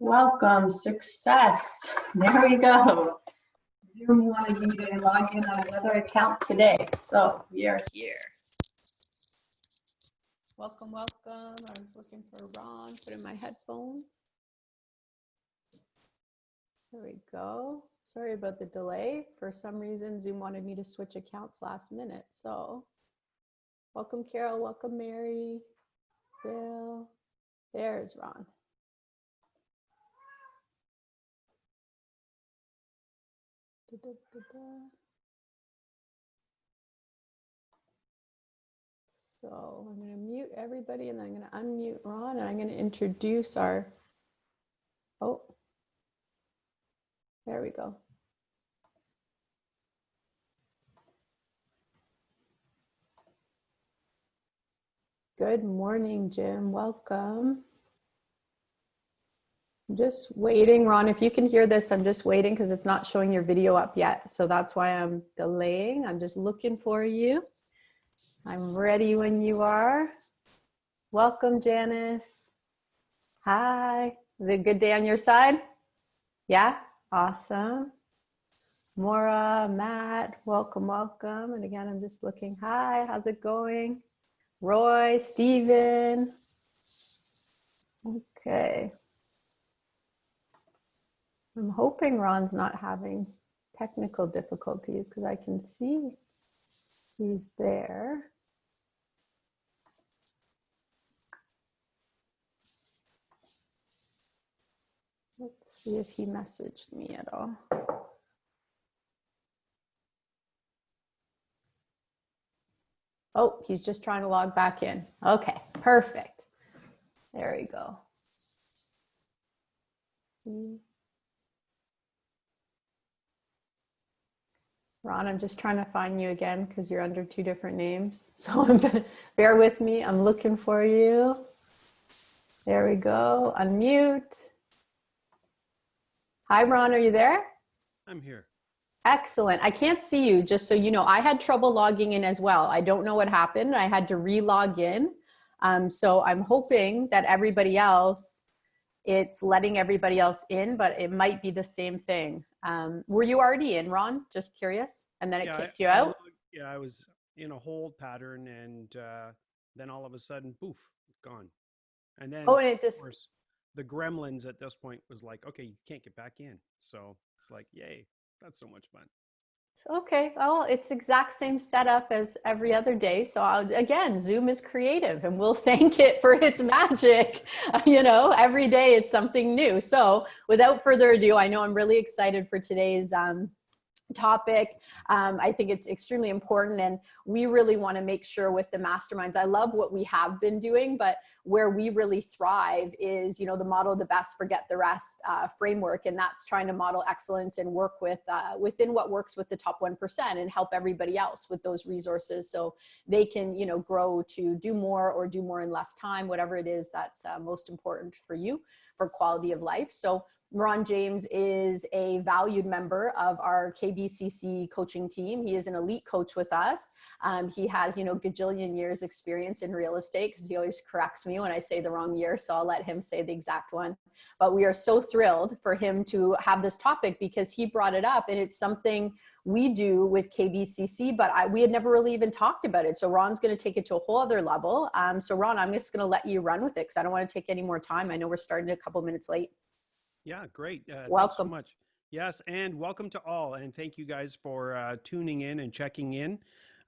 Welcome, success. There we go. Zoom wanted me to log in on another account today, so we are here. Welcome, welcome. I was looking for Ron, put in my headphones. There we go. Sorry about the delay. For some reason, Zoom wanted me to switch accounts last minute. So welcome, Carol. Welcome, Mary. Bill. There's Ron. So I'm going to mute everybody and then I'm going to unmute Ron and I'm going to introduce our, oh, there we go. Good morning, Jim. Welcome. I'm just waiting, Ron, if you can hear this, I'm just waiting because it's not showing your video up yet. So that's why I'm delaying. I'm just looking for you. I'm ready when you are. Welcome, Janice. Hi. Is it a good day on your side? Yeah? Awesome. Maura, Matt, welcome, welcome. And again, I'm just looking. Hi, how's it going? Roy, Steven. Okay. I'm hoping Ron's not having technical difficulties because I can see he's there. Let's see if he messaged me at all. Oh, he's just trying to log back in. Okay, perfect. There we go. Ron, I'm just trying to find you again because you're under two different names. So bear with me. I'm looking for you. There we go. Unmute. Hi, Ron. Are you there? I'm here. Excellent. I can't see you, just so you know. I had trouble logging in as well. I don't know what happened. I had to re-log in. So I'm hoping that everybody else, it's letting everybody else in, but it might be the same thing. Were you already in, Ron? Just curious. And then it kicked you out? I was in a hold pattern and then all of a sudden, poof, gone. And then, of course, the gremlins at this point was like, okay, you can't get back in. So it's like, yay, that's so much fun. Okay, well, it's exact same setup as every other day. So again, Zoom is creative and we'll thank it for its magic. You know, every day it's something new. So without further ado, I know I'm really excited for today's topic. I think it's extremely important and we really want to make sure with the masterminds, I love what we have been doing, but where we really thrive is, you know, the model the best, forget the rest framework. And that's trying to model excellence and work with within what works with the top 1% and help everybody else with those resources so they can, you know, grow to do more or do more in less time, whatever it is that's most important for you for quality of life. So Ron James is a valued member of our KBCC coaching team. He is an elite coach with us. He has, you know, gajillion years experience in real estate because he always corrects me when I say the wrong year. So I'll let him say the exact one. But we are so thrilled for him to have this topic because he brought it up and it's something we do with KBCC, but we had never really even talked about it. So Ron's going to take it to a whole other level. So Ron, I'm just going to let you run with it because I don't want to take any more time. I know we're starting a couple minutes late. Yeah, great. Welcome. Thanks so much. Yes, and welcome to all. And thank you guys for tuning in and checking in.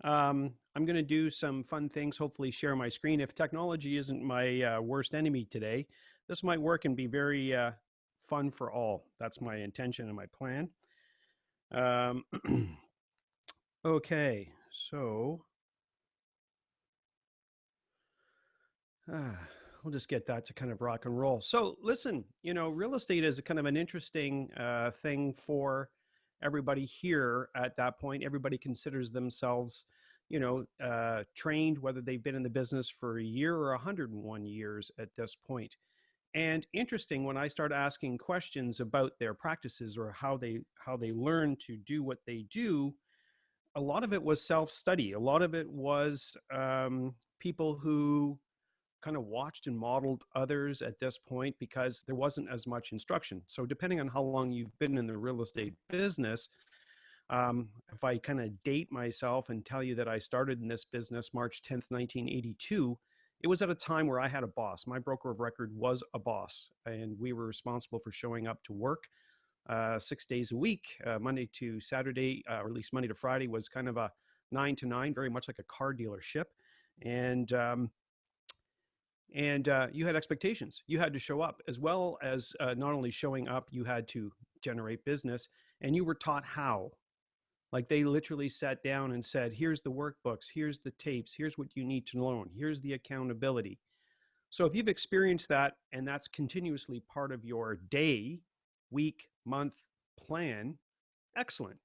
I'm going to do some fun things, hopefully share my screen. If technology isn't my worst enemy today, this might work and be very fun for all. That's my intention and my plan. Okay, so we'll just get that to kind of rock and roll. So listen, you know, real estate is a kind of an interesting thing for everybody here at that point. Everybody considers themselves, you know, trained, whether they've been in the business for a year or 101 years at this point. And interesting, when I start asking questions about their practices or how they learn to do what they do, a lot of it was self-study. A lot of it was people who kind of watched and modeled others at this point because there wasn't as much instruction. So depending on how long you've been in the real estate business, if I kind of date myself and tell you that I started in this business March 10th, 1982, it was at a time where I had a boss. My broker of record was a boss, and we were responsible for showing up to work 6 days a week, Monday to Saturday, or at least Monday to Friday was kind of a 9 to 9, very much like a car dealership. And you had expectations. You had to show up, as well as not only showing up, you had to generate business, and you were taught how. Like they literally sat down and said, here's the workbooks, here's the tapes, here's what you need to learn, here's the accountability. So if you've experienced that and that's continuously part of your day, week, month plan, excellent.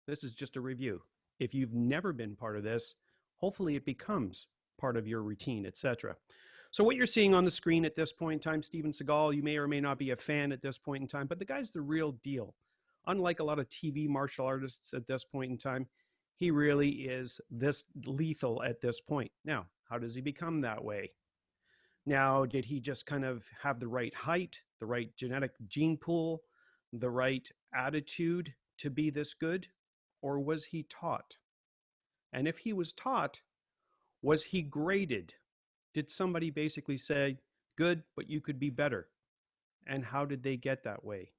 This is just a review. If you've never been part of this, hopefully it becomes part of your routine, etc. So what you're seeing on the screen at this point in time, Steven Seagal, you may or may not be a fan at this point in time, but the guy's the real deal. Unlike a lot of TV martial artists at this point in time, he really is this lethal at this point. Now, how does he become that way? Now, did he just kind of have the right height, the right genetic gene pool, the right attitude to be this good? Or was he taught? And if he was taught, was he graded? Did somebody basically say, good, but you could be better? And how did they get that way?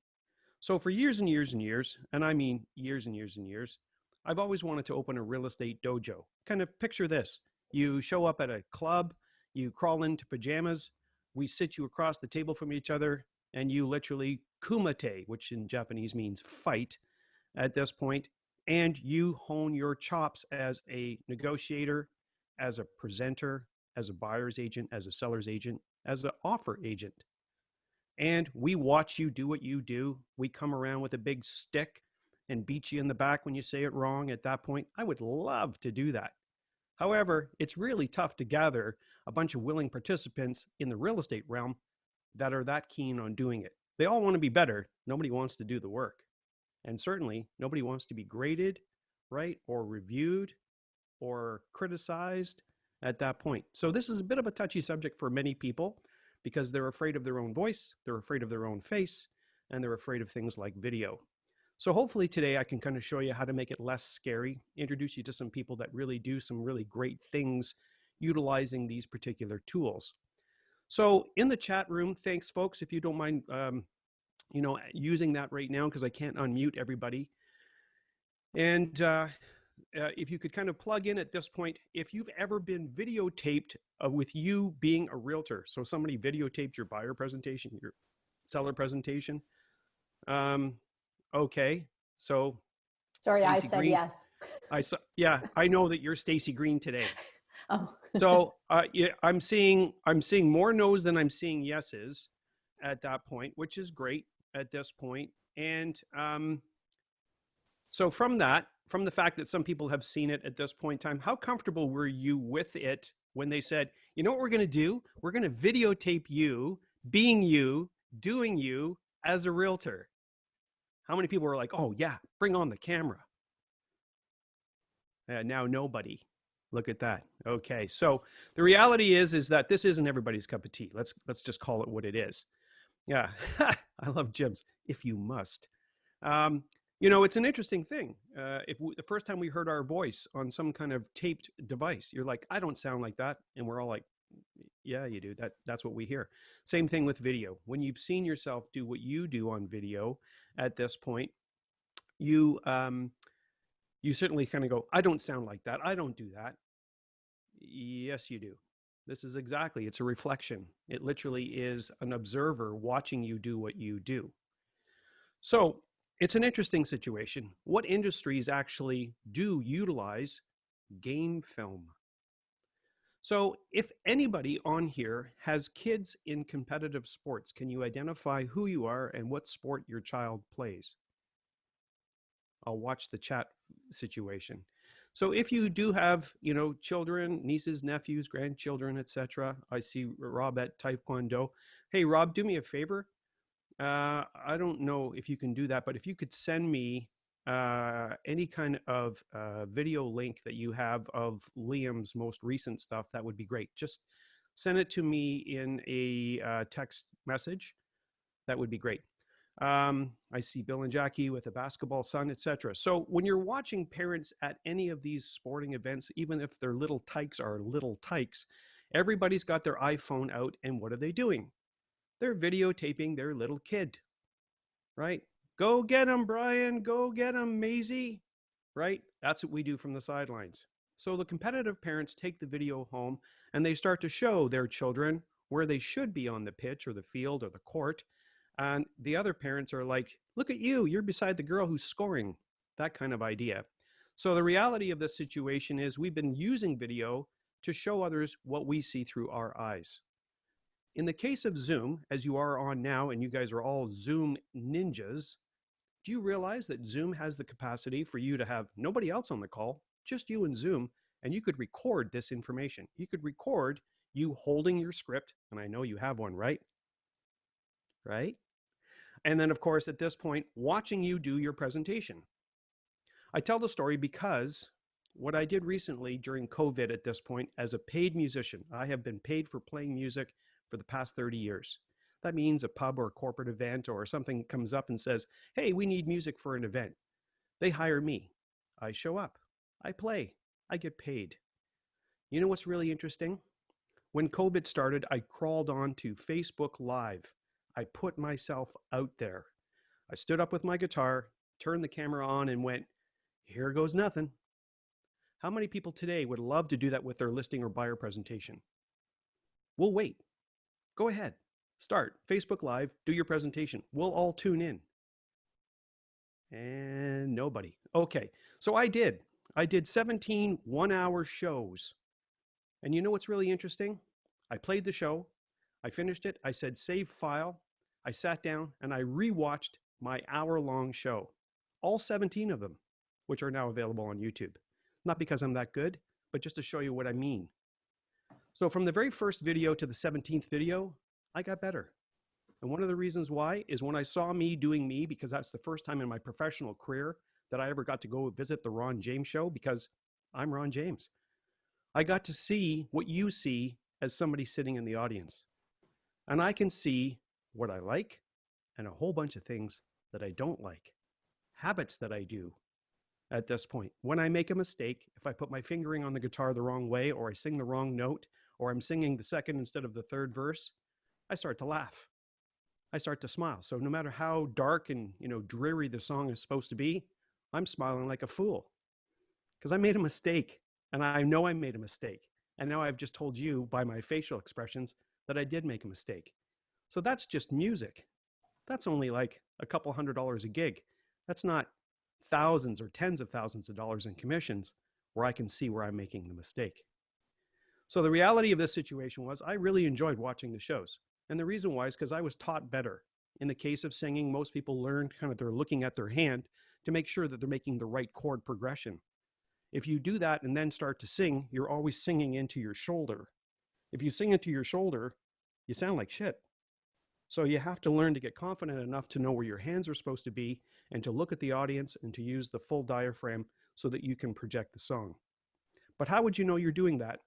So for years and years and years, and I mean years and years and years, I've always wanted to open a real estate dojo. Kind of picture this. You show up at a club, you crawl into pajamas, we sit you across the table from each other, and you literally kumite, which in Japanese means fight at this point, and you hone your chops as a negotiator, as a presenter, as a buyer's agent, as a seller's agent, as an offer agent. And we watch you do what you do. We come around with a big stick and beat you in the back when you say it wrong at that point. I would love to do that. However, it's really tough to gather a bunch of willing participants in the real estate realm that are that keen on doing it. They all want to be better. Nobody wants to do the work. And certainly nobody wants to be graded, right, or reviewed or criticized at that point. So this is a bit of a touchy subject for many people because they're afraid of their own voice, they're afraid of their own face, and they're afraid of things like video. So hopefully today I can kind of show you how to make it less scary, introduce you to some people that really do some really great things utilizing these particular tools. So in the chat room, thanks folks, if you don't mind using that right now because I can't unmute everybody. And if you could kind of plug in at this point, if you've ever been videotaped with you being a realtor, so somebody videotaped your buyer presentation, your seller presentation. Okay, so sorry, Stacey I said Green, yes. Yeah, I know that you're Stacey Green today. Oh. So yeah, I'm seeing more no's than I'm seeing yeses at that point, which is great at this point. And so from the fact that some people have seen it at this point in time, how comfortable were you with it when they said, you know what we're going to do? We're going to videotape you, being you, doing you as a realtor. How many people were like, oh yeah, bring on the camera? Now nobody. Look at that. Okay, so the reality is that this isn't everybody's cup of tea. Let's just call it what it is. Yeah, I love Jim's. If you must. It's an interesting thing. The first time we heard our voice on some kind of taped device, you're like, I don't sound like that. And we're all like, yeah, you do. That's what we hear. Same thing with video. When you've seen yourself do what you do on video at this point, you certainly kind of go, I don't sound like that. I don't do that. Yes, you do. This is it's a reflection. It literally is an observer watching you do what you do. So it's an interesting situation. What industries actually do utilize game film? So if anybody on here has kids in competitive sports, can you identify who you are and what sport your child plays? I'll watch the chat situation. So if you do have, children, nieces, nephews, grandchildren, etc. I see Rob at Taekwondo. Hey, Rob, do me a favor. I don't know if you can do that, but if you could send me any kind of video link that you have of Liam's most recent stuff, that would be great. Just send it to me in a text message. That would be great. I see Bill and Jackie with a basketball son, etc. So when you're watching parents at any of these sporting events, even if their little tykes are little tykes, everybody's got their iPhone out, and what are they doing? They're videotaping their little kid, right? Go get him, Brian. Go get him, Maisie, right? That's what we do from the sidelines. So the competitive parents take the video home and they start to show their children where they should be on the pitch or the field or the court. And the other parents are like, look at you, you're beside the girl who's scoring, that kind of idea. So the reality of this situation is we've been using video to show others what we see through our eyes. In the case of Zoom, as you are on now, and you guys are all Zoom ninjas, do you realize that Zoom has the capacity for you to have nobody else on the call, just you and Zoom, and you could record this information. You could record you holding your script, and I know you have one, right? Right? And then, of course, at this point, watching you do your presentation. I tell the story because what I did recently during COVID at this point as a paid musician, I have been paid for playing music for the past 30 years. That means a pub or a corporate event or something comes up and says, hey, we need music for an event. They hire me. I show up. I play. I get paid. You know what's really interesting? When COVID started, I crawled on to Facebook Live. I put myself out there. I stood up with my guitar, turned the camera on and went, here goes nothing. How many people today would love to do that with their listing or buyer presentation? We'll wait. Go ahead. Start Facebook Live, do your presentation. We'll all tune in. And nobody. Okay, so I did 17 one-hour shows. And you know what's really interesting? I played the show, I finished it, I said save file, I sat down and I rewatched my hour-long show. All 17 of them, which are now available on YouTube. Not because I'm that good, but just to show you what I mean. So from the very first video to the 17th video, I got better. And one of the reasons why is when I saw me doing me, because that's the first time in my professional career that I ever got to go visit the Ron James show, because I'm Ron James. I got to see what you see as somebody sitting in the audience. And I can see what I like and a whole bunch of things that I don't like. Habits that I do at this point. When I make a mistake, if I put my fingering on the guitar the wrong way, or I sing the wrong note, or I'm singing the second instead of the third verse, I start to laugh. I start to smile. So no matter how dark and dreary the song is supposed to be, I'm smiling like a fool because I made a mistake, and I know I made a mistake. And now I've just told you by my facial expressions that I did make a mistake. So that's just music. That's only like a couple $100 a gig. That's not thousands or tens of thousands of dollars in commissions where I can see where I'm making the mistake. So the reality of this situation was I really enjoyed watching the shows. And the reason why is because I was taught better. In the case of singing, most people learn they're looking at their hand to make sure that they're making the right chord progression. If you do that and then start to sing, you're always singing into your shoulder. If you sing into your shoulder, you sound like shit. So you have to learn to get confident enough to know where your hands are supposed to be and to look at the audience and to use the full diaphragm so that you can project the song. But how would you know you're doing that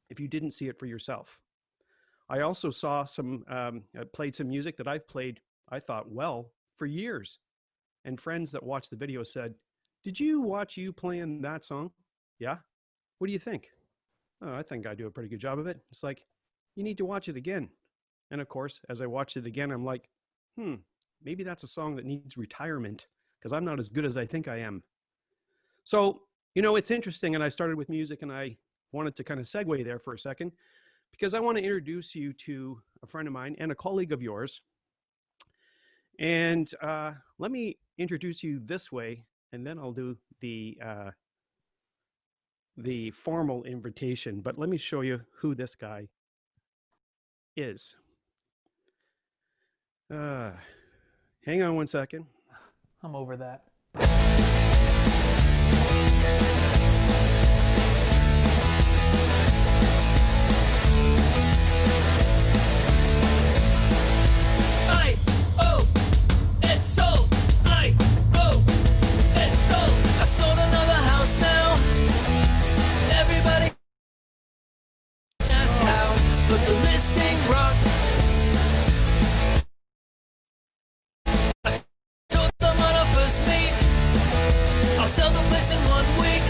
if you didn't see it for yourself? I also saw played some music that I've played, I thought, well, for years. And friends that watched the video said, did you watch you playing that song? Yeah? What do you think? Oh, I think I do a pretty good job of it. It's like, you need to watch it again. And of course, as I watched it again, I'm like, maybe that's a song that needs retirement because I'm not as good as I think I am. So, it's interesting. And I started with music and I wanted to kind of segue there for a second because I want to introduce you to a friend of mine and a colleague of yours. And let me introduce you this way, and then I'll do the formal invitation. But let me show you who this guy is. Hang on one second. I'm over that. Sold another house now. Everybody asked how. but the listing rocked. I told them on our first meet, I'll sell the place in 1 week.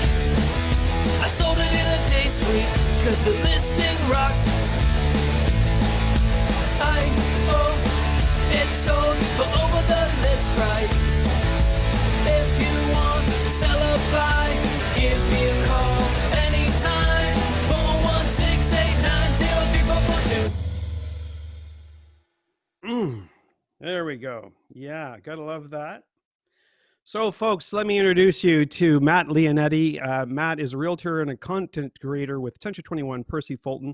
I sold it in a day suite, cause the listing rocked. It's sold for over the list price. If you want to sell or buy, give me a call anytime. 416-890-3442. There we go. Yeah, gotta love that. So, folks, let me introduce you to Matt Leonetti. Matt is a realtor and a content creator with 1021 Percy Fulton.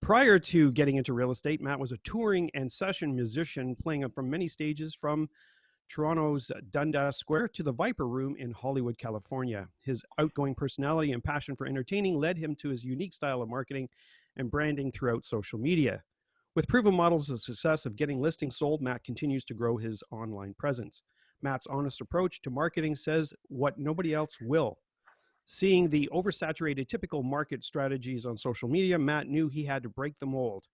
Prior to getting into real estate, Matt was a touring and session musician, playing up from many stages from Toronto's Dundas Square to the Viper Room in Hollywood, California. His outgoing personality and passion for entertaining led him to his unique style of marketing and branding throughout social media. With proven models of success of getting listings sold, Matt continues to grow his online presence. Matt's honest approach to marketing says what nobody else will. Seeing the oversaturated typical market strategies on social media, Matt knew he had to break the mold.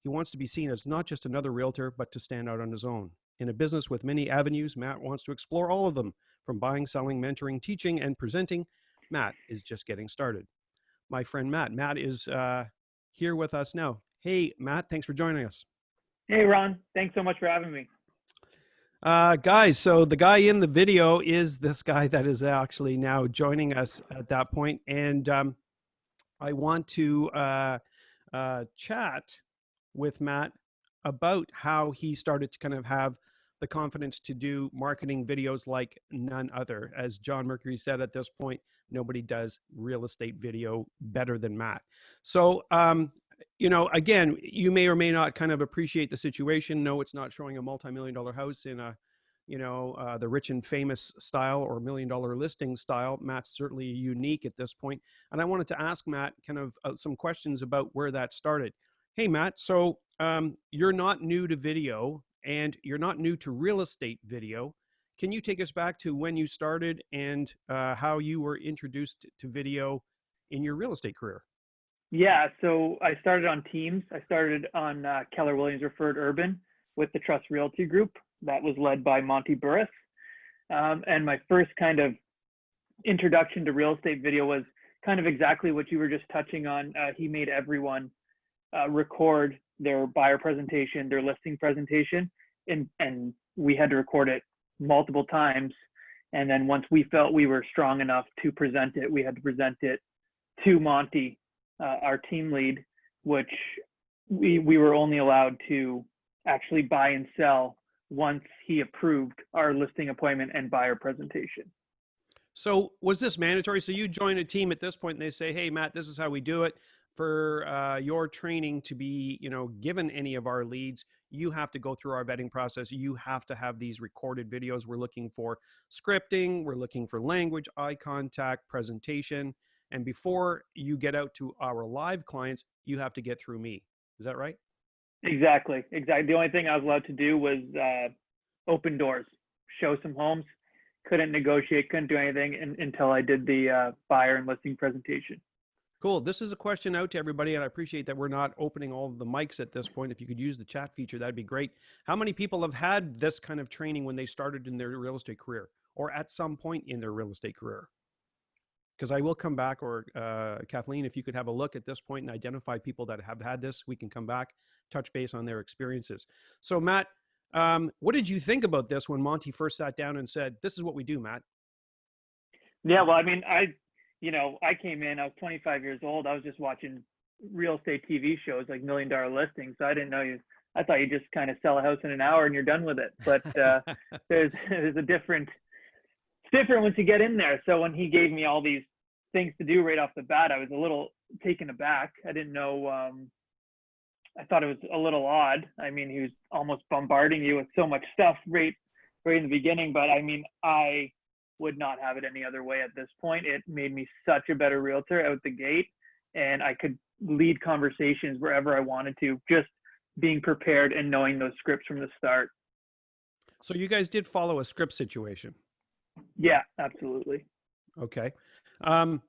He wants to be seen as not just another realtor, but to stand out on his own. In a business with many avenues, Matt wants to explore all of them, from buying, selling, mentoring, teaching, and presenting. Matt is just getting started. My friend Matt. Matt is here with us now. Hey, Matt, thanks for joining us. Hey, Ron. Thanks so much for having me. Guys, so the guy in the video is this guy that is actually now joining us at that point. And I want to chat with Matt about how he started to kind of have the confidence to do marketing videos like none other. As John Mercury said at this point, nobody does real estate video better than Matt. So, you know, again, you may or may not kind of appreciate the situation. No, it's not showing a multi-million-dollar house in a, you know, the rich and famous style or $1-million listing style. Matt's certainly unique at this point. And I wanted to ask Matt kind of some questions about where that started. Hey, Matt, so you're not new to video and you're not new to real estate video. Can you take us back to when you started and how you were introduced to video in your real estate career? Yeah, so I started on teams. I started on Keller Williams Referred Urban with the Trust Realty Group that was led by Monty Burris. And my first kind of introduction to real estate video was kind of exactly what you were just touching on. He made everyone record their buyer presentation, their listing presentation, and we had to record it multiple times. And then once we felt we were strong enough to present it, we had to present it to Monty, our team lead, which we were only allowed to actually buy and sell once he approved our listing appointment and buyer presentation. So was this mandatory? So you join a team at this point and they say, hey, Matt, this is how we do it. For your training to be, you know, given any of our leads, you have to go through our vetting process. You have to have these recorded videos. We're looking for scripting. We're looking for language, eye contact, presentation. And before you get out to our live clients, you have to get through me. Is that right? Exactly. The only thing I was allowed to do was open doors, show some homes. Couldn't negotiate, couldn't do anything until I did the buyer and listing presentation. Cool. This is a question out to everybody, and I appreciate that we're not opening all of the mics at this point. If you could use the chat feature, that'd be great. How many people have had this kind of training when they started in their real estate career or at some point in their real estate career? Because I will come back, or Kathleen, if you could have a look at this point and identify people that have had this, we can come back, touch base on their experiences. So Matt, what did you think about this when Monty first sat down and said, this is what we do, Matt? Yeah, well, I mean, I came in, I was 25 years old. I was just watching real estate TV shows like $1 Million Listings. So I didn't know I thought you just kind of sell a house in an hour and you're done with it. But there's a different, it's different once you get in there. So when he gave me all these things to do right off the bat, I was a little taken aback. I didn't know, I thought it was a little odd. I mean, he was almost bombarding you with so much stuff right in the beginning. But I mean, I would not have it any other way at this point. It made me such a better realtor out the gate, and I could lead conversations wherever I wanted to, just being prepared and knowing those scripts from the start. So you guys did follow a script situation? Yeah, absolutely. Okay. How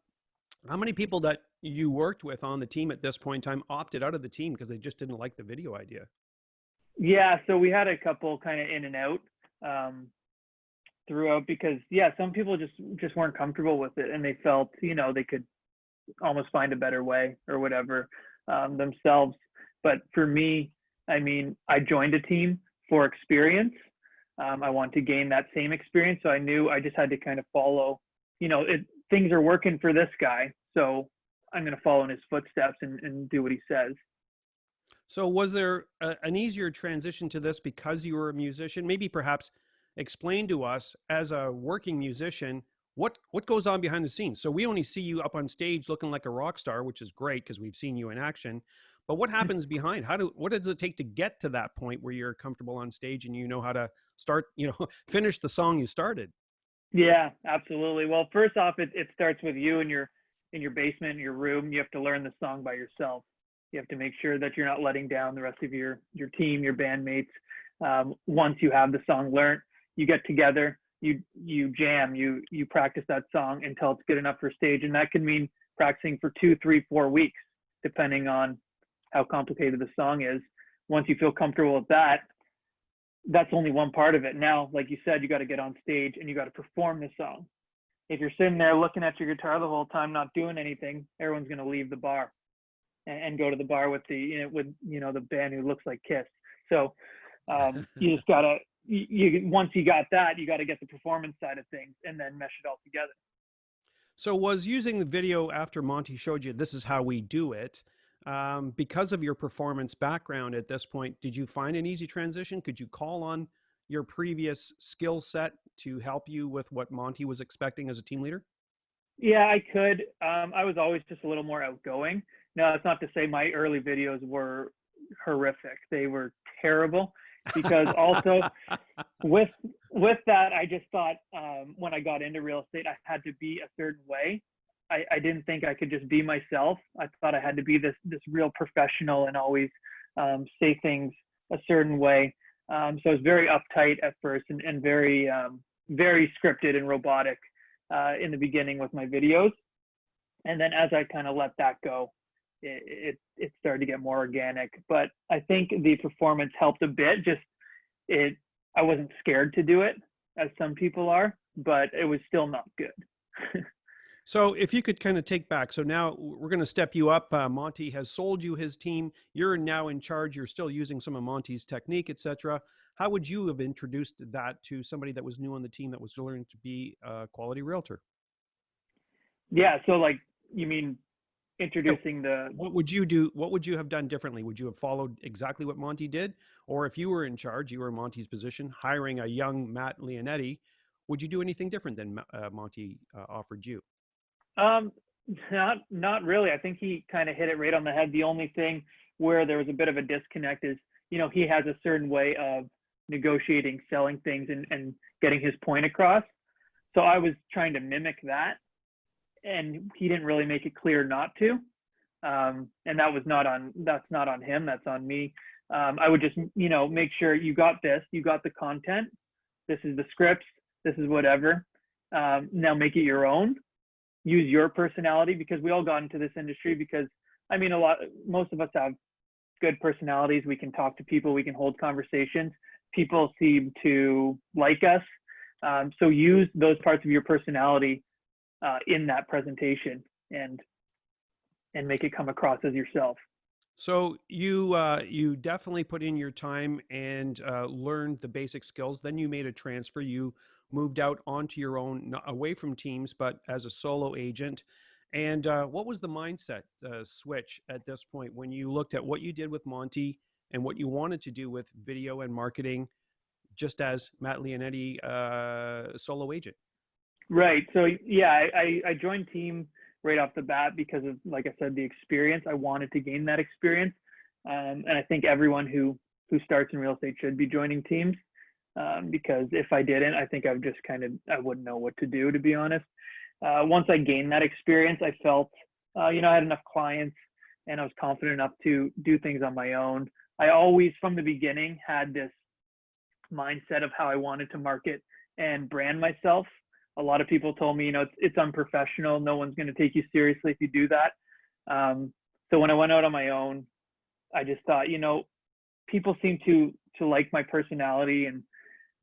many people that you worked with on the team at this point in time opted out of the team because they just didn't like the video idea? Yeah, so we had a couple kind of in and out throughout because some people just weren't comfortable with it, and they felt they could almost find a better way or whatever themselves. But for me, I mean, I joined a team for experience. I want to gain that same experience, so I knew I just had to kind of follow. Things are working for this guy, so I'm going to follow in his footsteps and do what he says. So was there an easier transition to this because you were a musician? Maybe perhaps explain to us as a working musician, what goes on behind the scenes. So we only see you up on stage looking like a rock star, which is great because we've seen you in action. But what happens behind? What does it take to get to that point where you're comfortable on stage and you know how to start, finish the song you started? Yeah, absolutely. Well, first off, it starts with you in your basement, in your room. You have to learn the song by yourself. You have to make sure that you're not letting down the rest of your team, your bandmates. Once you have the song learned, you get together, you jam, you practice that song until it's good enough for stage, and that can mean practicing for 2, 3, 4 weeks, depending on how complicated the song is. Once you feel comfortable with that, that's only one part of it. Now, like you said, you got to get on stage and you got to perform the song. If you're sitting there looking at your guitar the whole time, not doing anything, everyone's going to leave the bar and go to the bar with the band who looks like Kiss. So you just gotta once you got that, you got to get the performance side of things and then mesh it all together. So was using the video after Monty showed you this is how we do it, because of your performance background at this point, did you find an easy transition? Could you call on your previous skill set to help you with what Monty was expecting as a team leader? Yeah, I could. I was always just a little more outgoing. Now, that's not to say my early videos were horrific. They were terrible because also with that, I just thought when I got into real estate, I had to be a certain way. I didn't think I could just be myself. I thought I had to be this real professional and always say things a certain way. So I was very uptight at first and very scripted and robotic in the beginning with my videos. And then as I kind of let that go, it started to get more organic. But I think the performance helped a bit. I wasn't scared to do it as some people are, but it was still not good. So if you could kind of take back, so now we're going to step you up. Monty has sold you his team. You're now in charge. You're still using some of Monty's technique, etc. How would you have introduced that to somebody that was new on the team that was learning to be a quality realtor? Yeah. So like, you mean introducing what would you do? What would you have done differently? Would you have followed exactly what Monty did? Or if you were in charge, you were in Monty's position, hiring a young Matt Leonetti, would you do anything different than Monty offered you? Not really. I think he kind of hit it right on the head. The only thing where there was a bit of a disconnect is, he has a certain way of negotiating, selling things and getting his point across. So I was trying to mimic that, and he didn't really make it clear not to. And that's not on him. That's on me. I would just, make sure you got this, you got the content. This is the scripts. This is whatever. Now make it your own. Use your personality, because we all got into this industry because most of us have good personalities. We can talk to people, we can hold conversations. People seem to like us. So use those parts of your personality in that presentation and make it come across as yourself. So you definitely put in your time and learned the basic skills. Then you made a transfer. You moved out onto your own, away from teams, but as a solo agent. And what was the mindset switch at this point when you looked at what you did with Monty and what you wanted to do with video and marketing, just as Matt Leonetti, solo agent? Right. So yeah, I joined team right off the bat because of, like I said, the experience. I wanted to gain that experience. And I think everyone who starts in real estate should be joining teams. Because if I didn't, I think I wouldn't know what to do, to be honest. Once I gained that experience, I felt, I had enough clients and I was confident enough to do things on my own. I always, from the beginning, had this mindset of how I wanted to market and brand myself. A lot of people told me, it's unprofessional. No one's going to take you seriously if you do that. So when I went out on my own, I just thought, people seem to like my personality,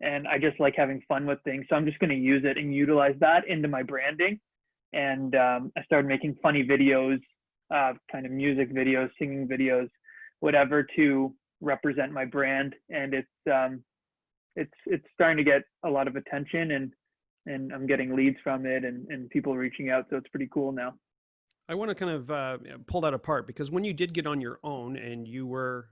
and I just like having fun with things. So I'm just going to use it and utilize that into my branding. And I started making funny videos, kind of music videos, singing videos, whatever, to represent my brand. And it's starting to get a lot of attention, and I'm getting leads from it, and people reaching out. So it's pretty cool now. I want to kind of pull that apart, because when you did get on your own and you were,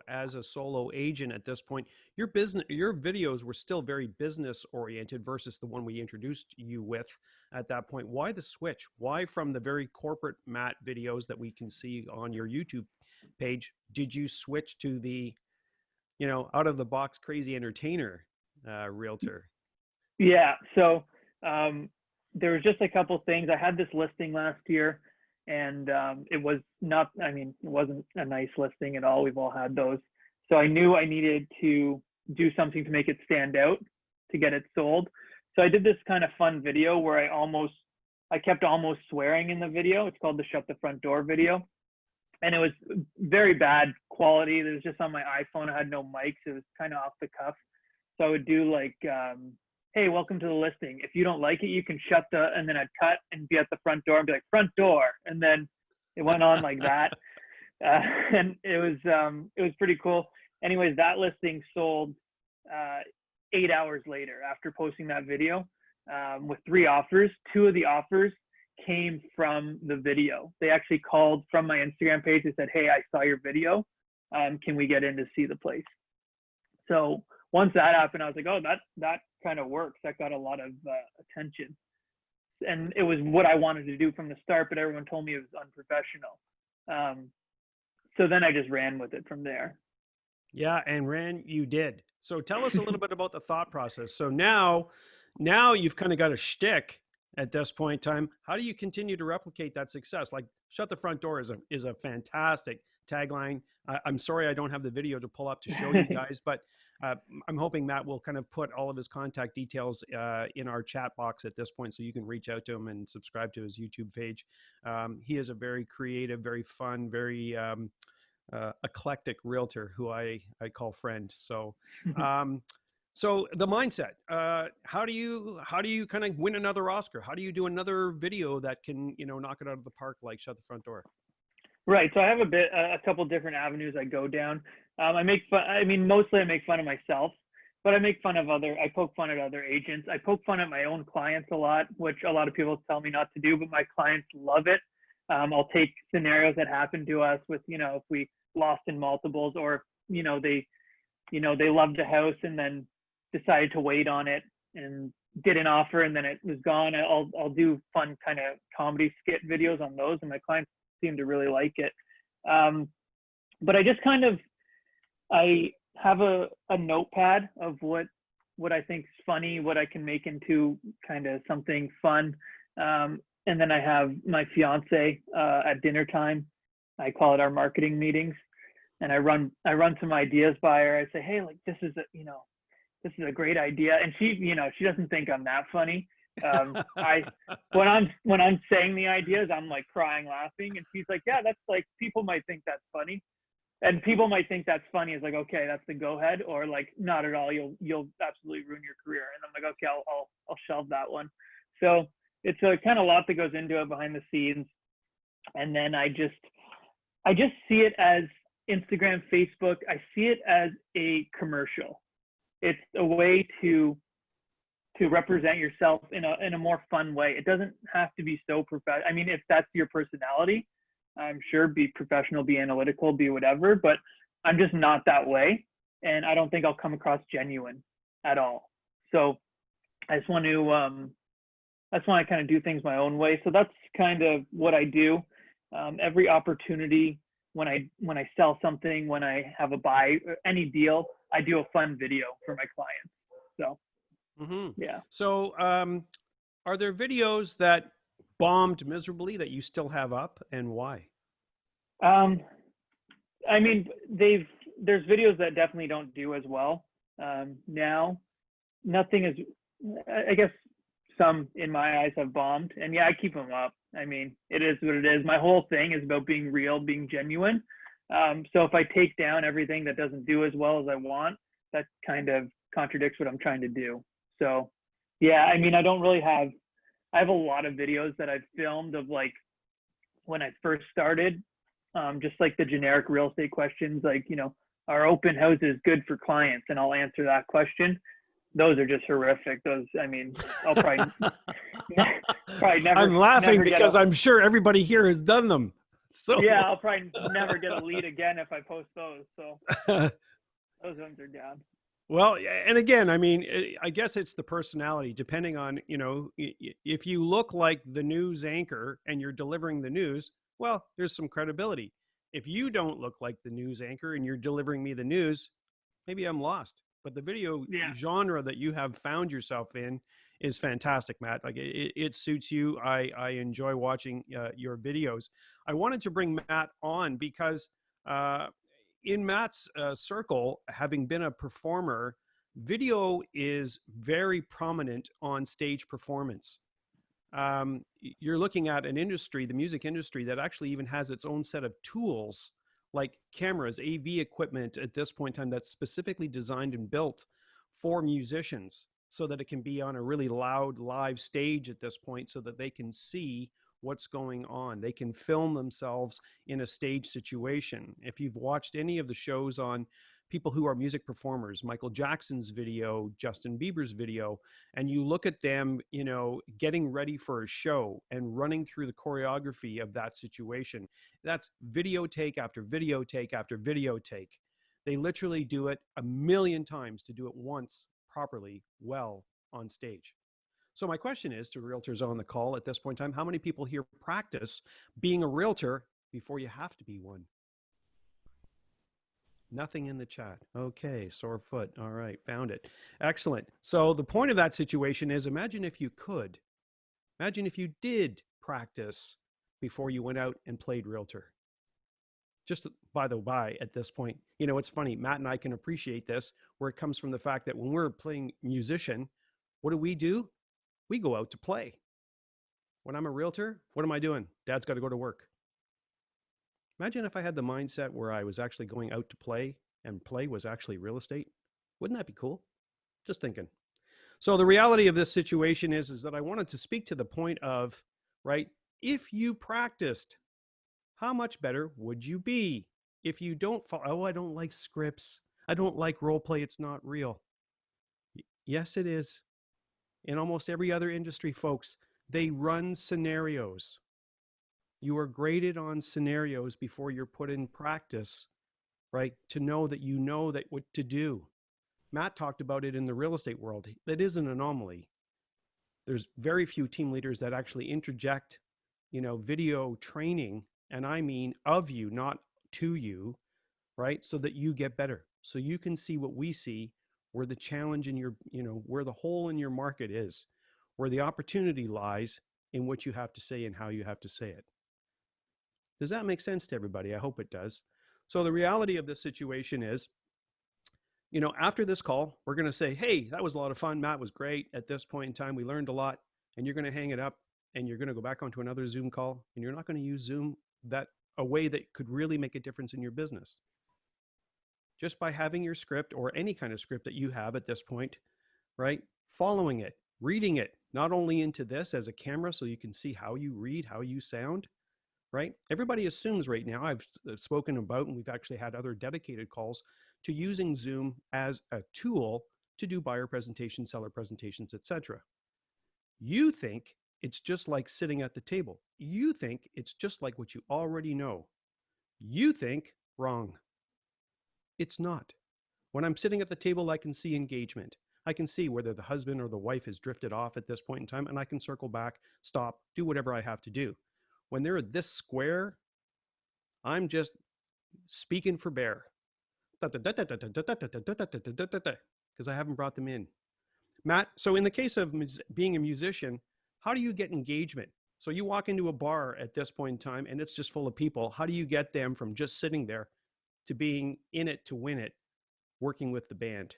as a solo agent at this point, your videos were still very business oriented versus the one we introduced you with at that point. Why the switch? Why from the very corporate Matt videos that we can see on your YouTube page, did you switch to the, out of the box crazy entertainer realtor? Yeah. So there was just a couple things. I had this listing last year, and it wasn't a nice listing at all. We've all had those. So I knew I needed to do something to make it stand out, to get it sold. So I did this kind of fun video where I kept almost swearing in the video. It's called the Shut the Front Door video. And it was very bad quality. It was just on my iPhone. I had no mics. It was kind of off the cuff. So I would do like, hey, welcome to the listing. If you don't like it, you can shut and then I'd cut and be at the front door and be like, front door. And then it went on like that. And it was pretty cool. Anyways, that listing sold 8 hours later after posting that video, with 3 offers. 2 of the offers came from the video. They actually called from my Instagram page. They said, hey, I saw your video. Can we get in to see the place? So once that happened, I was like, oh, that kind of works. That got a lot of attention. And it was what I wanted to do from the start, but everyone told me it was unprofessional. So then I just ran with it from there. Yeah, and you did. So tell us a little bit about the thought process. So now you've kind of got a shtick at this point in time. How do you continue to replicate that success? Like, Shut the Front Door is a fantastic tagline. I'm sorry I don't have the video to pull up to show you guys, but I'm hoping Matt will kind of put all of his contact details in our chat box at this point, so you can reach out to him and subscribe to his YouTube page. He is a very creative, very fun, very eclectic realtor who I call friend. So so the mindset, how do you kind of win another Oscar? How do you do another video that can, knock it out of the park like Shut the Front Door? Right. So I have a couple different avenues I go down. Mostly I make fun of myself, but I poke fun at other agents. I poke fun at my own clients a lot, which a lot of people tell me not to do, but my clients love it. I'll take scenarios that happened to us with, if we lost in multiples, or, they loved a house and then decided to wait on it and did an offer and then it was gone. I'll do fun kind of comedy skit videos on those, and my clients seem to really like it. But I just I have a notepad of what I think is funny, what I can make into kind of something fun. And then I have my fiance at dinner time. I call it our marketing meetings, and I run some ideas by her. I say, hey, like, this is a great idea, and she doesn't think I'm that funny. When I'm saying the ideas, I'm like crying laughing, and she's like, yeah, that's like, people might think that's funny, and people might think that's funny is like, okay, that's the go ahead, or like, not at all, you'll absolutely ruin your career. And I'm like, okay, I'll shelve that one. So it's a kind of lot that goes into it behind the scenes. And then I just see it as Instagram, Facebook. I see it as a commercial. It's a way to represent yourself in a more fun way. It doesn't have to be so professional. I mean, if that's your personality, I'm sure, be professional, be analytical, be whatever, but I'm just not that way. And I don't think I'll come across genuine at all. So I just want to kind of do things my own way. So that's kind of what I do. Every opportunity, when I sell something, when I have a buy, any deal, I do a fun video for my clients. So, yeah. So, are there videos that bombed miserably that you still have up, and why? I mean, there's videos that definitely don't do as well. Now, nothing is, I guess some in my eyes have bombed, and yeah, I keep them up. I mean, it is what it is. My whole thing is about being real, being genuine. So if I take down everything that doesn't do as well as I want, that kind of contradicts what I'm trying to do. So yeah, I mean, I have a lot of videos that I've filmed of like when I first started, just like the generic real estate questions, like, you know, are open houses good for clients? And I'll answer that question. Those are just horrific. Those, I mean, I'll probably, probably never. I'm laughing never because I'm sure everybody here has done them. So yeah, I'll probably never get a lead again if I post those. So those ones are down. well, and again, I mean, I guess it's the personality, depending on, you know, if you look like the news anchor and you're delivering the news, well, there's some credibility. If you don't look like the news anchor and you're delivering me the news, maybe I'm lost. But the video genre that you have found yourself in is fantastic, Matt. Like it suits you. I enjoy watching your videos. I wanted to bring Matt on because in Matt's circle, having been a performer, video is very prominent on stage performance. You're looking at an industry, the music industry, that actually even has its own set of tools like cameras, AV equipment at this point in time that's specifically designed and built for musicians so that it can be on a really loud live stage at this point so that they can see what's going on. They can film themselves in a stage situation. If you've watched any of the shows on people who are music performers, Michael Jackson's video, Justin Bieber's video, and you look at them, you know, getting ready for a show and running through the choreography of that situation, that's video take after video take after video take. They literally do it a million times to do it once properly, well, on stage. So my question is to realtors on the call at this point in time, how many people here practice being a realtor before you have to be one? Nothing in the chat. Okay, sore foot. All right, found it. Excellent. So the point of that situation is, imagine if you could. Imagine if you did practice before you went out and played realtor. Just by the by, at this point, you know, it's funny, Matt and I can appreciate this, where it comes from the fact that when we're playing musician, what do? We go out to play. When I'm a realtor, what am I doing? Dad's got to go to work. Imagine if I had the mindset where I was actually going out to play and play was actually real estate. Wouldn't that be cool? Just thinking. So the reality of this situation is that I wanted to speak to the point of, right, if you practiced, how much better would you be? If you don't follow, I don't like scripts. I don't like role play. It's not real. Yes, it is. In almost every other industry, folks, they run scenarios. You are graded on scenarios before you're put in practice, right? To know that you know that what to do. Matt talked about it in the real estate world. That is an anomaly. There's very few team leaders that actually interject, you know, video training, and I mean of you, not to you, right? So that you get better. So you can see what we see, where the challenge in your, you know, where the hole in your market is, where the opportunity lies in what you have to say and how you have to say it. Does that make sense to everybody? I hope it does. So the reality of this situation is, you know, after this call, we're going to say, hey, that was a lot of fun. Matt was great. At this point in time, we learned a lot, and you're going to hang it up and you're going to go back onto another Zoom call, and you're not going to use Zoom that a way that could really make a difference in your business. Just by having your script or any kind of script that you have at this point, right? Following it, reading it, not only into this as a camera so you can see how you read, how you sound, right? Everybody assumes right now, I've spoken about, and we've actually had other dedicated calls to using Zoom as a tool to do buyer presentations, seller presentations, etc. You think it's just like sitting at the table. You think it's just like what you already know. You think wrong. It's not. When I'm sitting at the table, I can see engagement. I can see whether the husband or the wife has drifted off at this point in time, and I can circle back, stop, do whatever I have to do. When they're this square, I'm just speaking for bear because I haven't brought them in. Matt, so in the case of being a musician, how do you get engagement? So you walk into a bar at this point in time and it's just full of people. How do you get them from just sitting there to being in it to win it, working with the band,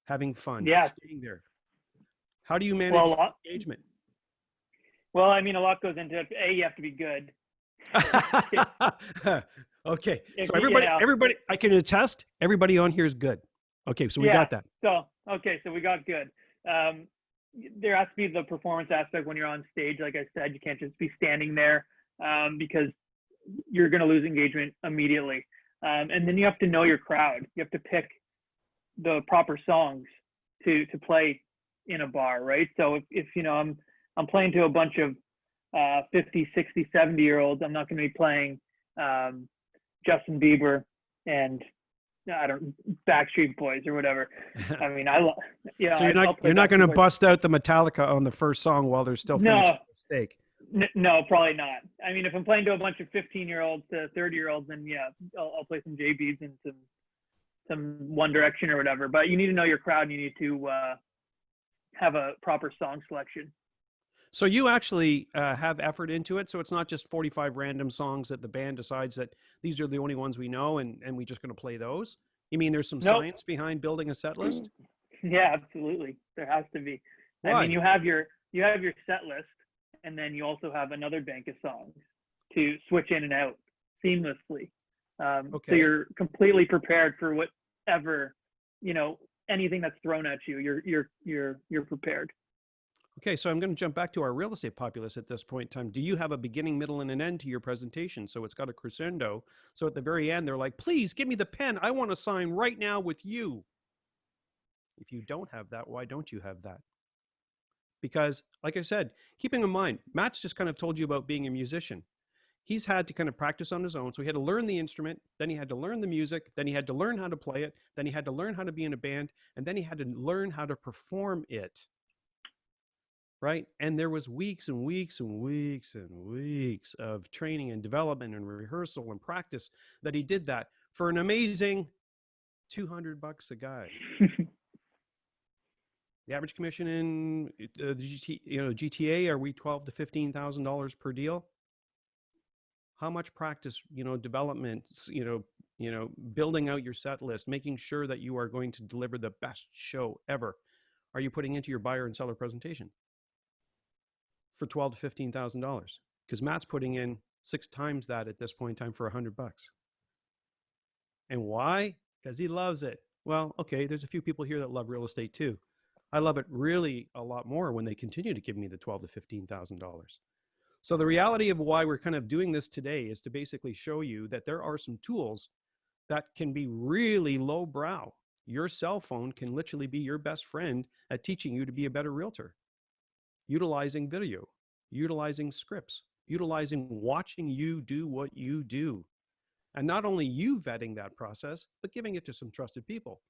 having fun, staying there? How do you manage engagement? Well, I mean, a lot goes into it. A, you have to be good. Okay. If So you- everybody, yeah. everybody, I can attest, everybody on here is good. Okay. So we got that. So, okay, so we got good. There has to be the performance aspect when you're on stage. Like I said, you can't just be standing there because you're going to lose engagement immediately. And then you have to know your crowd. You have to pick the proper songs to play in a bar, right? So if you know, I'm playing to a bunch of 50, 60, 70-year-olds, I'm not going to be playing Justin Bieber and Backstreet Boys or whatever. I mean, So you're not going to bust out the Metallica on the first song while they're still finishing their steak. No, probably not. I mean, if I'm playing to a bunch of 15-year-olds to 30-year-olds, then yeah, I'll play some JBs and some One Direction or whatever. But you need to know your crowd, and you need to have a proper song selection. So you actually have effort into it. So it's not just 45 random songs that the band decides that these are the only ones we know and we're just going to play those. You mean there's some science behind building a set list? Yeah, absolutely. There has to be. Why? I mean, you have your set list, and then you also have another bank of songs to switch in and out seamlessly. So you're completely prepared for whatever, anything that's thrown at you. You're prepared. Okay, so I'm going to jump back to our real estate populace at this point in time. Do you have a beginning, middle, and an end to your presentation? So it's got a crescendo. So at the very end, they're like, please give me the pen. I want to sign right now with you. If you don't have that, why don't you have that? Because, like I said, keeping in mind, Matt's just kind of told you about being a musician. He's had to kind of practice on his own. So he had to learn the instrument, then he had to learn the music, then he had to learn how to play it, then he had to learn how to be in a band, and then he had to learn how to perform it. Right? And there was weeks and weeks and weeks and weeks of training and development and rehearsal and practice that he did that for an amazing $200 a guy. The average commission in GTA, are we $12,000 to $15,000 per deal? How much practice, development, building out your set list, making sure that you are going to deliver the best show ever, are you putting into your buyer and seller presentation? For $12,000 to $15,000, because Matt's putting in 6 times that at this point in time for $100. And why? Because he loves it. Well, okay, there's a few people here that love real estate too. I love it really a lot more when they continue to give me the $12,000 to $15,000. So the reality of why we're kind of doing this today is to basically show you that there are some tools that can be really lowbrow. Your cell phone can literally be your best friend at teaching you to be a better realtor. Utilizing video, utilizing scripts, utilizing watching you do what you do. And not only you vetting that process, but giving it to some trusted people.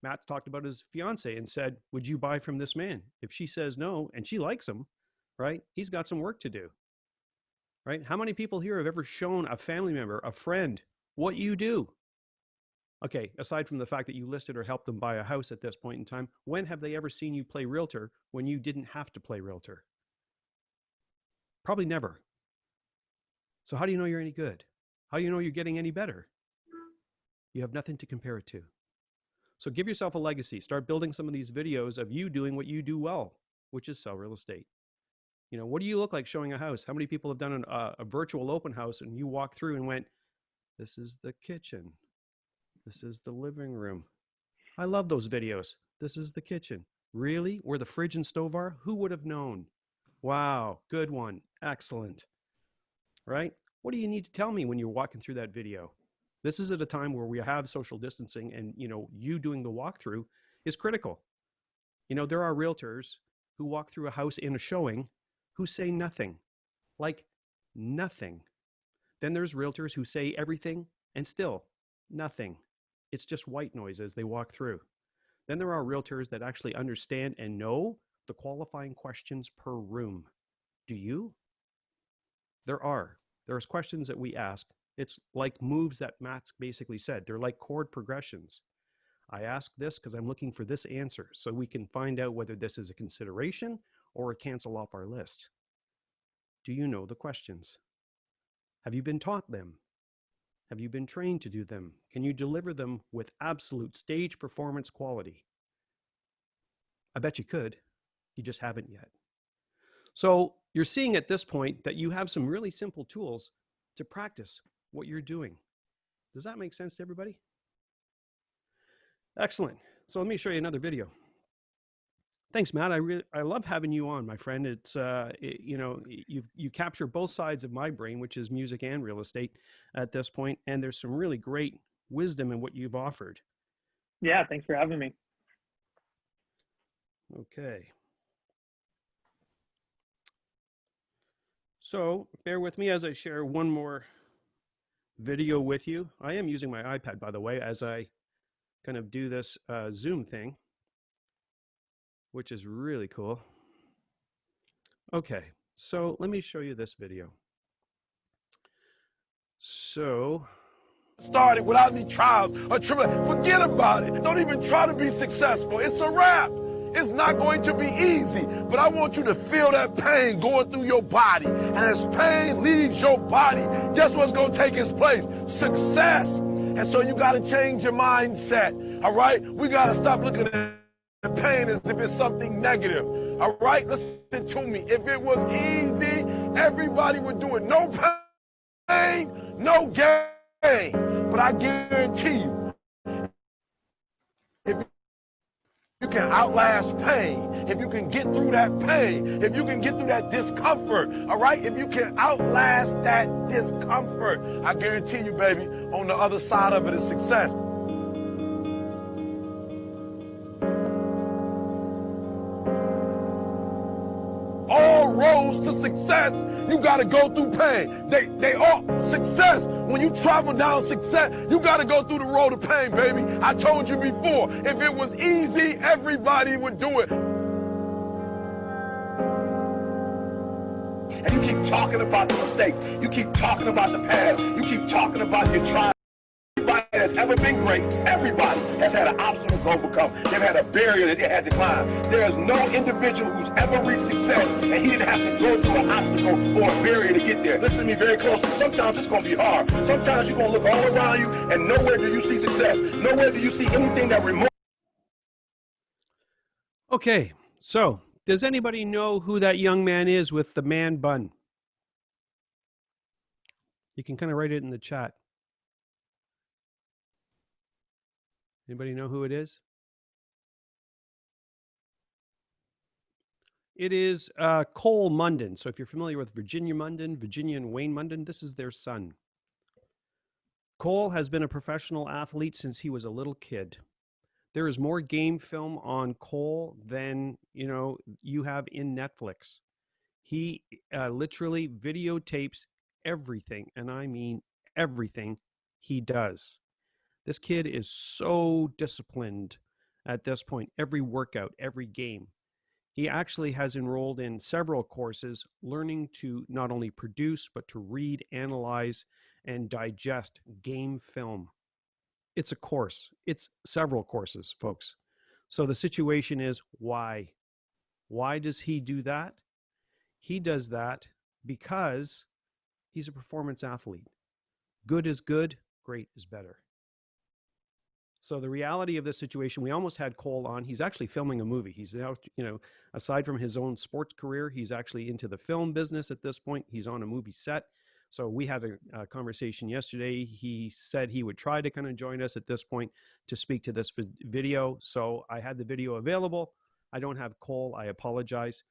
Matt talked about his fiance and said, would you buy from this man? If she says no, and she likes him, right? He's got some work to do, right? How many people here have ever shown a family member, a friend, what you do? Okay, aside from the fact that you listed or helped them buy a house at this point in time, when have they ever seen you play realtor when you didn't have to play realtor? Probably never. So how do you know you're any good? How do you know you're getting any better? You have nothing to compare it to. So give yourself a legacy. Start building some of these videos of you doing what you do well, which is sell real estate. What do you look like showing a house? How many people have done a virtual open house and you walk through and went, this is the kitchen. This is the living room. I love those videos. This is the kitchen. Really? Where the fridge and stove are? Who would have known? Wow, good one. Excellent. Right? What do you need to tell me when you're walking through that video? This is at a time where we have social distancing and, you doing the walkthrough is critical. There are realtors who walk through a house in a showing who say nothing, like nothing. Then there's realtors who say everything and still nothing. It's just white noise as they walk through. Then there are realtors that actually understand and know the qualifying questions per room. Do you? There's questions that we ask. It's like moves that Matt's basically said. They're like chord progressions. I ask this because I'm looking for this answer so we can find out whether this is a consideration or a cancel off our list. Do you know the questions? Have you been taught them? Have you been trained to do them? Can you deliver them with absolute stage performance quality? I bet you could. You just haven't yet. So you're seeing at this point that you have some really simple tools to practice what you're doing. Does that make sense to everybody? Excellent. So let me show you another video. Thanks, Matt. I love having you on, my friend. It's you know, you capture both sides of my brain, which is music and real estate at this point, and there's some really great wisdom in what you've offered. Yeah, thanks for having me. Okay. So bear with me as I share one more video with you. I am using my iPad, by the way, as I kind of do this Zoom thing, which is really cool. Okay, so let me show you this video. So started without any trials or tribulations. Forget about it. Don't even try to be successful. It's a wrap. It's not going to be easy, but I want you to feel that pain going through your body. And as pain leaves your body, guess what's going to take its place? Success. And so you got to change your mindset. All right? We got to stop looking at pain as if it's something negative. All right? Listen to me. If it was easy, everybody would do it. No pain, no gain. But I guarantee you, if you can outlast pain, if you can get through that pain, if you can get through that discomfort, all right? If you can outlast that discomfort, I guarantee you, baby, on the other side of it is success. All roads to success, you got to go through pain. They all success. When you travel down success, you got to go through the road of pain, baby. I told you before, if it was easy, everybody would do it. And you keep talking about the mistakes. You keep talking about the past. You keep talking about your trials. Everybody that's ever been great, everybody has had an obstacle to overcome. They've had a barrier that they had to climb. There is no individual who's ever reached success and he didn't have to go through an obstacle or a barrier to get there. Listen to me very closely. Sometimes it's going to be hard. Sometimes you're going to look all around you and nowhere do you see success. Nowhere do you see anything that remote. okay, so does anybody know who that young man is with the man bun? You can kind of write it in the chat. Anybody know who it is? It is Cole Munden. So if you're familiar with Virginia Munden, Virginia and Wayne Munden, this is their son. Cole has been a professional athlete since he was a little kid. There is more game film on Cole than you have in Netflix. He literally videotapes everything, and I mean everything he does. This kid is so disciplined at this point, every workout, every game. He actually has enrolled in several courses, learning to not only produce, but to read, analyze, and digest game film. It's a course. It's several courses, folks. So the situation is, why? Why does he do that? He does that because he's a performance athlete. Good is good, great is better. So the reality of this situation, we almost had Cole on. He's actually filming a movie. He's now, aside from his own sports career, he's actually into the film business at this point. He's on a movie set. So we had a conversation yesterday. He said he would try to kind of join us at this point to speak to this video. So I had the video available. I don't have Cole. I apologize.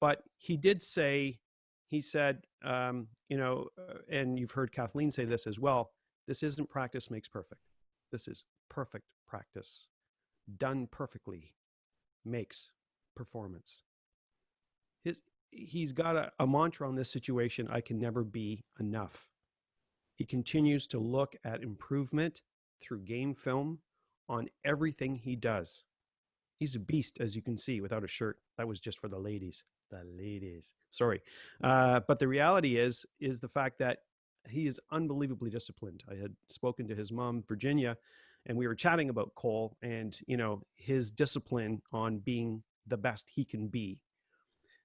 But he did say, he said, and you've heard Kathleen say this as well, this isn't practice makes perfect. This is perfect practice. Done perfectly makes performance. He's got a mantra on this situation: I can never be enough. He continues to look at improvement through game film on everything he does. He's a beast, as you can see, without a shirt. That was just for the ladies. The ladies. Sorry. But the reality is the fact that he is unbelievably disciplined. I had spoken to his mom, Virginia, and we were chatting about Cole and, his discipline on being the best he can be.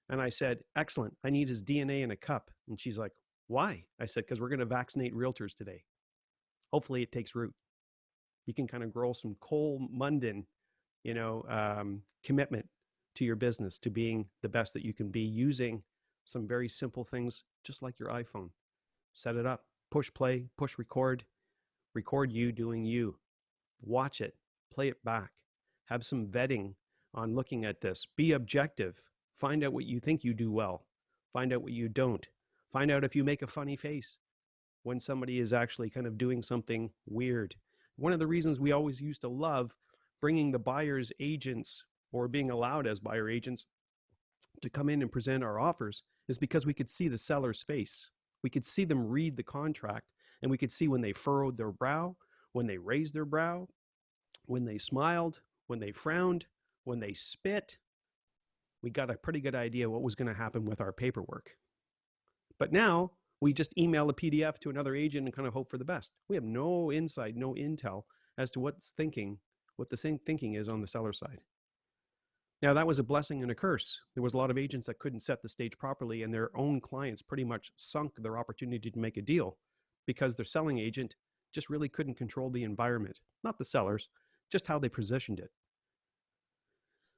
And I said, excellent. I need his DNA in a cup. And she's like, why? I said, because we're going to vaccinate realtors today. Hopefully it takes root. You can kind of grow some Cole Munden, commitment to your business, to being the best that you can be using Some very simple things, just like your iPhone. Set it up, push play, push record, record you doing you. Watch it, play it back. Have some vetting on looking at this. Be objective. Find out what you think you do well. Find out what you don't. Find out if you make a funny face when somebody is actually kind of doing something weird. One of the reasons we always used to love bringing the buyer's agents, or being allowed as buyer agents, to come in and present our offers is because we could see the seller's face. We could see them read the contract, and we could see when they furrowed their brow, when they raised their brow, when they smiled, when they frowned, when they spit. We got a pretty good idea what was going to happen with our paperwork. But now we just email a PDF to another agent and kind of hope for the best. We have no insight, no intel as to what the same thinking is on the seller side. Now, that was a blessing and a curse. There was a lot of agents that couldn't set the stage properly, and their own clients pretty much sunk their opportunity to make a deal because their selling agent just really couldn't control the environment. Not the sellers, just how they positioned it.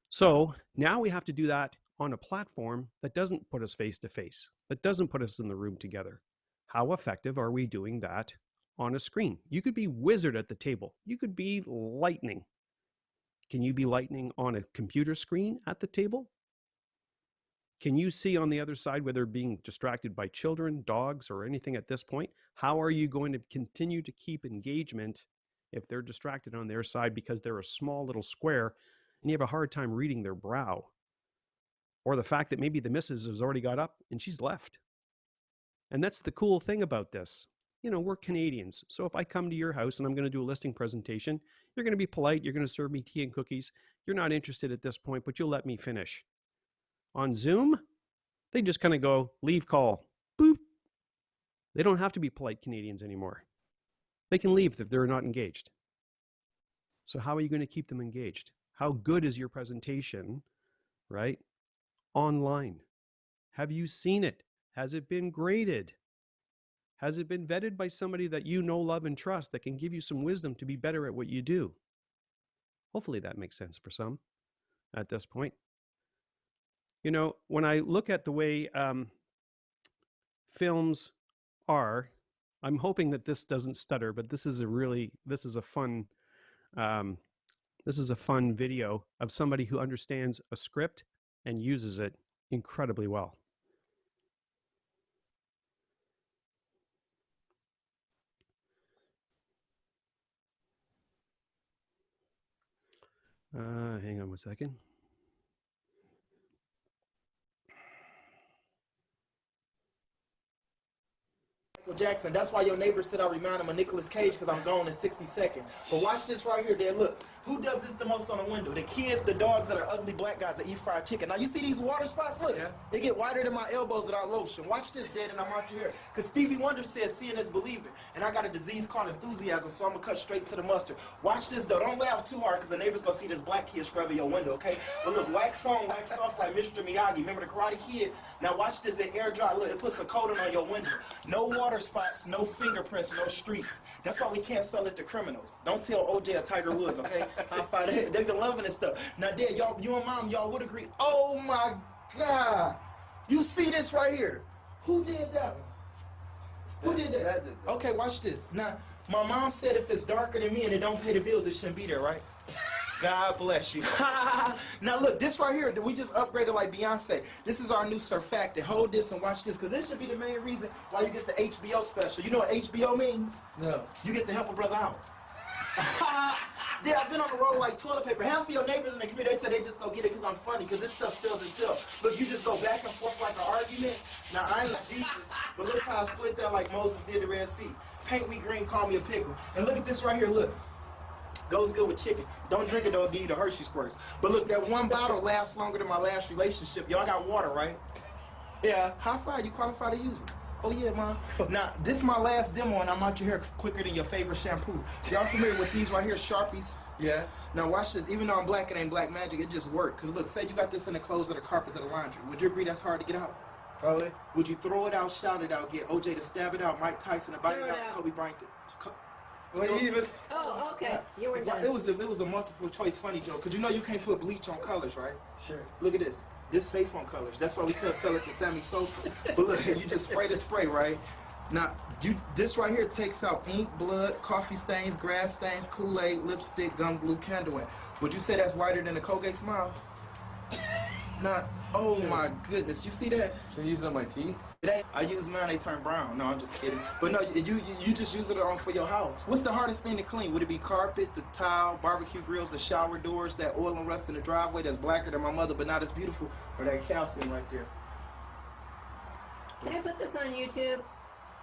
So now we have to do that on a platform that doesn't put us face to face, that doesn't put us in the room together. How effective are we doing that on a screen? You could be wizard at the table. You could be lightning. Can you be lightning on a computer screen at the table? Can you see on the other side whether being distracted by children, dogs, or anything at this point? How are you going to continue to keep engagement if they're distracted on their side because they're a small little square and you have a hard time reading their brow? Or the fact that maybe the missus has already got up and she's left. And that's the cool thing about this. You know, we're Canadians. So if I come to your house and I'm going to do a listing presentation, you're going to be polite. You're going to serve me tea and cookies. You're not interested at this point, but you'll let me finish. On Zoom, they just kind of go, leave call, boop. They don't have to be polite Canadians anymore. They can leave if they're not engaged. So how are you going to keep them engaged? How good is your presentation, right? Online. Have you seen it? Has it been graded? Has it been vetted by somebody that you know, love, and trust that can give you some wisdom to be better at what you do? Hopefully that makes sense for some at this point. You know, when I look at the way films are, I'm hoping that this doesn't stutter, but this is a fun video of somebody who understands a script and uses it incredibly well. Hang on one second. Jackson. That's why your neighbor said I remind him of Nicolas Cage because I'm gone in 60 seconds. But watch this right here, Dad. Look, who does this the most on the window? The kids, the dogs that are ugly black guys that eat fried chicken. Now you see these water spots? Look, they get whiter than my elbows without lotion. Watch this, Dad, and I'm out here. Because Stevie Wonder says seeing is believing. And I got a disease called enthusiasm, so I'm going to cut straight to the mustard. Watch this, though. Don't laugh too hard because the neighbor's going to see this black kid scrubbing your window, okay? But look, wax on, wax off like Mr. Miyagi. Remember the Karate Kid? Now watch this, the air dry. Look, it puts a coating on your window. No water spots, no fingerprints, no streaks. That's why we can't sell it to criminals. Don't tell OJ or Tiger Woods, okay? High five. They've been loving this stuff. Now, Dad, y'all, you and Mom, y'all would agree. Oh my God! You see this right here? Who did that? Who did that? Okay, watch this. Now, my mom said if it's darker than me and it don't pay the bills, it shouldn't be there, right? God bless you. Now look, this right here, we just upgraded like Beyonce. This is our new surfactant. Hold this and watch this, because this should be the main reason why you get the HBO special. You know what HBO means? No. You get to help a brother out. Yeah, I've been on the road like toilet paper. Half of your neighbors in the community, they say they just go get it because I'm funny, because this stuff spills itself. Look, you just go back and forth like an argument. Now, I ain't Jesus, but look how I split that like Moses did the Red Sea. Paint me green, call me a pickle. And look at this right here, look. Goes good with chicken. Don't drink it, though, give you the Hershey squirts. But look, that one bottle lasts longer than my last relationship. Y'all got water, right? Yeah. High five, you qualify to use it. Oh, yeah, Mom. Now, this is my last demo, and I'm out your hair quicker than your favorite shampoo. Y'all familiar with these right here, Sharpies? Yeah. Now, watch this. Even though I'm black, it ain't black magic. It just worked. Because, look, say you got this in the clothes or the carpets of the laundry. Would you agree that's hard to get out? Probably. Would you throw it out, shout it out, get OJ to stab it out, Mike Tyson to bite it out, Kobe Bryant to... Oh, okay. You were done. It was a multiple choice funny joke. Because you know you can't put bleach on colors, right? Sure. Look at this. This safe on colors. That's why we couldn't sell it to Sammy Sosa. But look, you just spray the spray, right? Now, this right here takes out ink, blood, coffee stains, grass stains, Kool-Aid, lipstick, gum glue, candle wick. Would you say that's whiter than a Colgate Smile? Not. Oh my goodness, you see that? Can you use it on my teeth? It ain't. I use mine, they turn brown. No, I'm just kidding. But no, you just use it on for your house. What's the hardest thing to clean? Would it be carpet, the tile, barbecue grills, the shower doors, that oil and rust in the driveway that's blacker than my mother but not as beautiful, or that calcium right there? Can I put this on YouTube?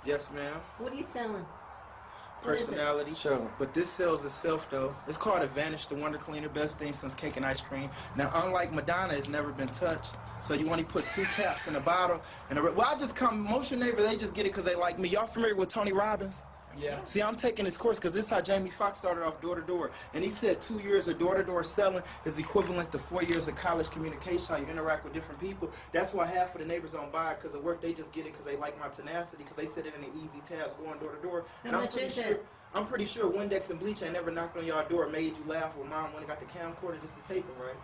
Yes, ma'am. What are you selling? What is it? Personality. Show. But this sells itself though. It's called Advantage, the Wonder Cleaner, best thing since cake and ice cream. Now, unlike Madonna, it's never been touched. So you only put 2 caps in a bottle. Well, I just come, most of your neighbors, they just get it because they like me. Y'all familiar with Tony Robbins? Yeah. See, I'm taking this course because this is how Jamie Foxx started off door to door. And he said 2 years of door to door selling is equivalent to 4 years of college communication, how you interact with different people. That's why half of the neighbors don't buy it because of work. They just get it because they like my tenacity, because they said it in an easy task going door to door. And How much is it? I'm pretty sure Windex and bleach ain't never knocked on y'all door, made you laugh when mom went and got the camcorder just to tape them, right?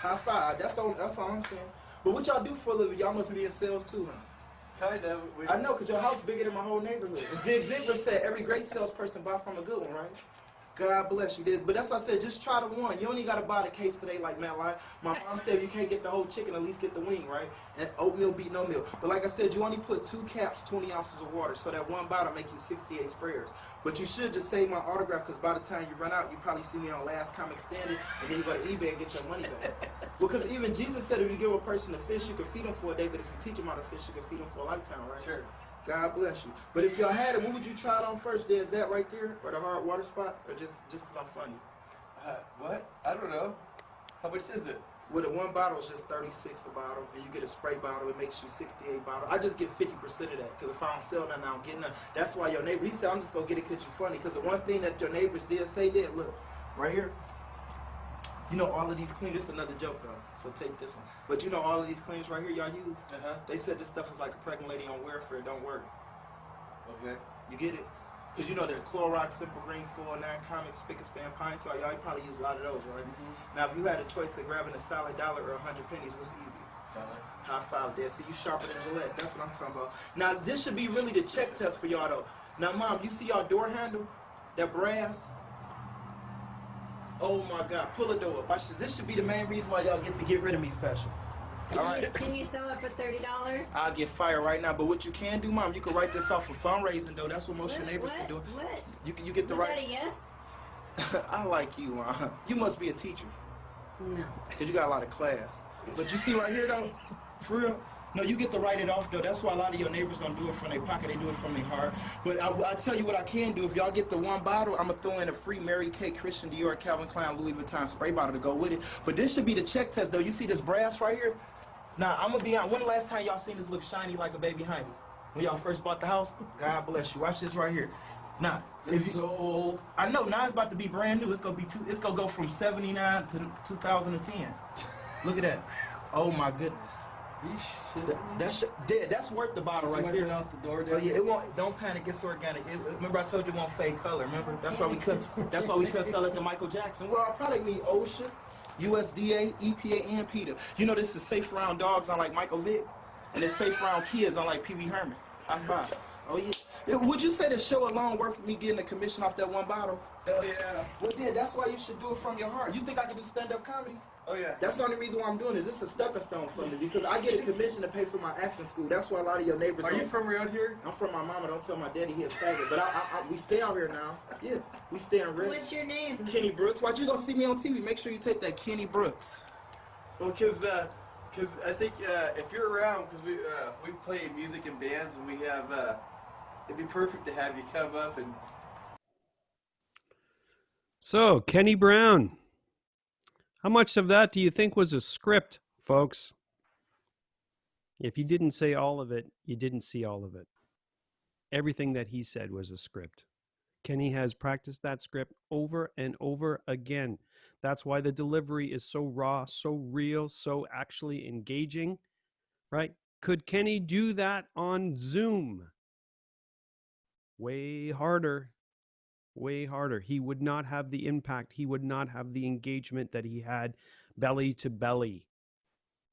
High five. That's all I'm saying. But what y'all do for a living? Y'all must be in sales too, huh? Kind of. I know, because your house bigger than my whole neighborhood. And Zig Ziglar said every great salesperson buy from a good one, right? God bless you. But that's why I said, just try the one. You only got to buy the case today like Matt Live. My mom said if you can't get the whole chicken, at least get the wing, right? And oatmeal beat no meal. But like I said, you only put 2 caps, 20 ounces of water. So that one bottle make you 68 sprayers. But you should just save my autograph because by the time you run out, you probably see me on Last Comic Standing, and then you go to eBay and get your money back. Because even Jesus said if you give a person a fish, you can feed them for a day, but if you teach them how to fish, you can feed them for a lifetime, right? Sure. God bless you. But if y'all had it, what would you try it on first? That right there, or the hard water spots, or just because I'm funny? What? I don't know. How much is it? Well, the one bottle is just 36 a bottle, and you get a spray bottle, it makes you 68 bottle. I just get 50% of that, because if I don't sell nothing, I don't get none. That's why your neighbor, he said, I'm just going to get it because you're funny, because the one thing that your neighbors did say, look, right here, you know all of these cleaners, this is another joke though, so take this one. But you know all of these cleaners right here y'all use? They said this stuff is like a pregnant lady on welfare, it don't work. Okay. You get it? Because you know there's Clorox, Simple Green, 409, Comet, Spick and Span, Pine Sol, y'all probably use a lot of those, right? Now if you had a choice of grabbing a solid dollar or 100 pennies, what's easier? High five there. See, you sharper than Gillette. That's what I'm talking about. Now this should be really the check test for y'all though. Now mom, you see y'all door handle? That brass? Oh my God, pull a door up. Watch this. This should be the main reason why y'all get to get rid of me special. All right. Can you sell it for $30? I'll get fired right now. But what you can do, mom, you can write this off for fundraising though. That's what most of your neighbors can do. What? You get the Was right. that a yes? I like you, mom. You must be a teacher. No. Because you got a lot of class. But you see right here though, for real. No, you get to write it off though. That's why a lot of your neighbors don't do it from their pocket. They do it from their heart. But I tell you what I can do. If y'all get the one bottle, I'm going to throw in a free Mary Kay, Christian Dior, Calvin Klein, Louis Vuitton spray bottle to go with it. But this should be the check test though. You see this brass right here? Now, I'm going to be honest. When the last time y'all seen this look shiny like a baby honey? When y'all first bought the house? God bless you. Watch this right here. Now, It's so old. I know, now it's about to be brand new. It's going to go from 79 to 2010. Look at that. Oh my goodness. That's worth the bottle right there. It off the door. Oh yeah, it won't. Don't panic. It's organic. Remember, I told you it won't fade color. Remember, that's why we couldn't. That's why we couldn't sell it to Michael Jackson. Well, our product need OSHA, USDA, EPA, and PETA. You know, this is safe around dogs, unlike Michael Vick, and it's safe around kids, unlike Pee Wee Herman. High five. Oh yeah. Would you say the show alone worth me getting a commission off that one bottle? Yeah. Well, yeah, that's why you should do it from your heart. You think I can do stand-up comedy? Oh yeah. That's the only reason why I'm doing it. This is a stepping stone for me because I get a commission to pay for my acting school. That's why a lot of your neighbors. Are you from around here? I'm from my mama. Don't tell my daddy he a faggot. But we stay out here now. Yeah, we stay in Red. What's your name? Kenny Brooks. Why you gonna see me on TV? Make sure you take that Kenny Brooks. Well, because I think if you're around, because we play music in bands and we have it'd be perfect to have you come up and. So, Kenny Brown, how much of that do you think was a script, folks? If you didn't say all of it, you didn't see all of it. Everything that he said was a script. Kenny has practiced that script over and over again. That's why the delivery is so raw, so real, so actually engaging, right? Could Kenny do that on Zoom? Way harder. Way harder. He would not have the impact. He would not have the engagement that he had belly to belly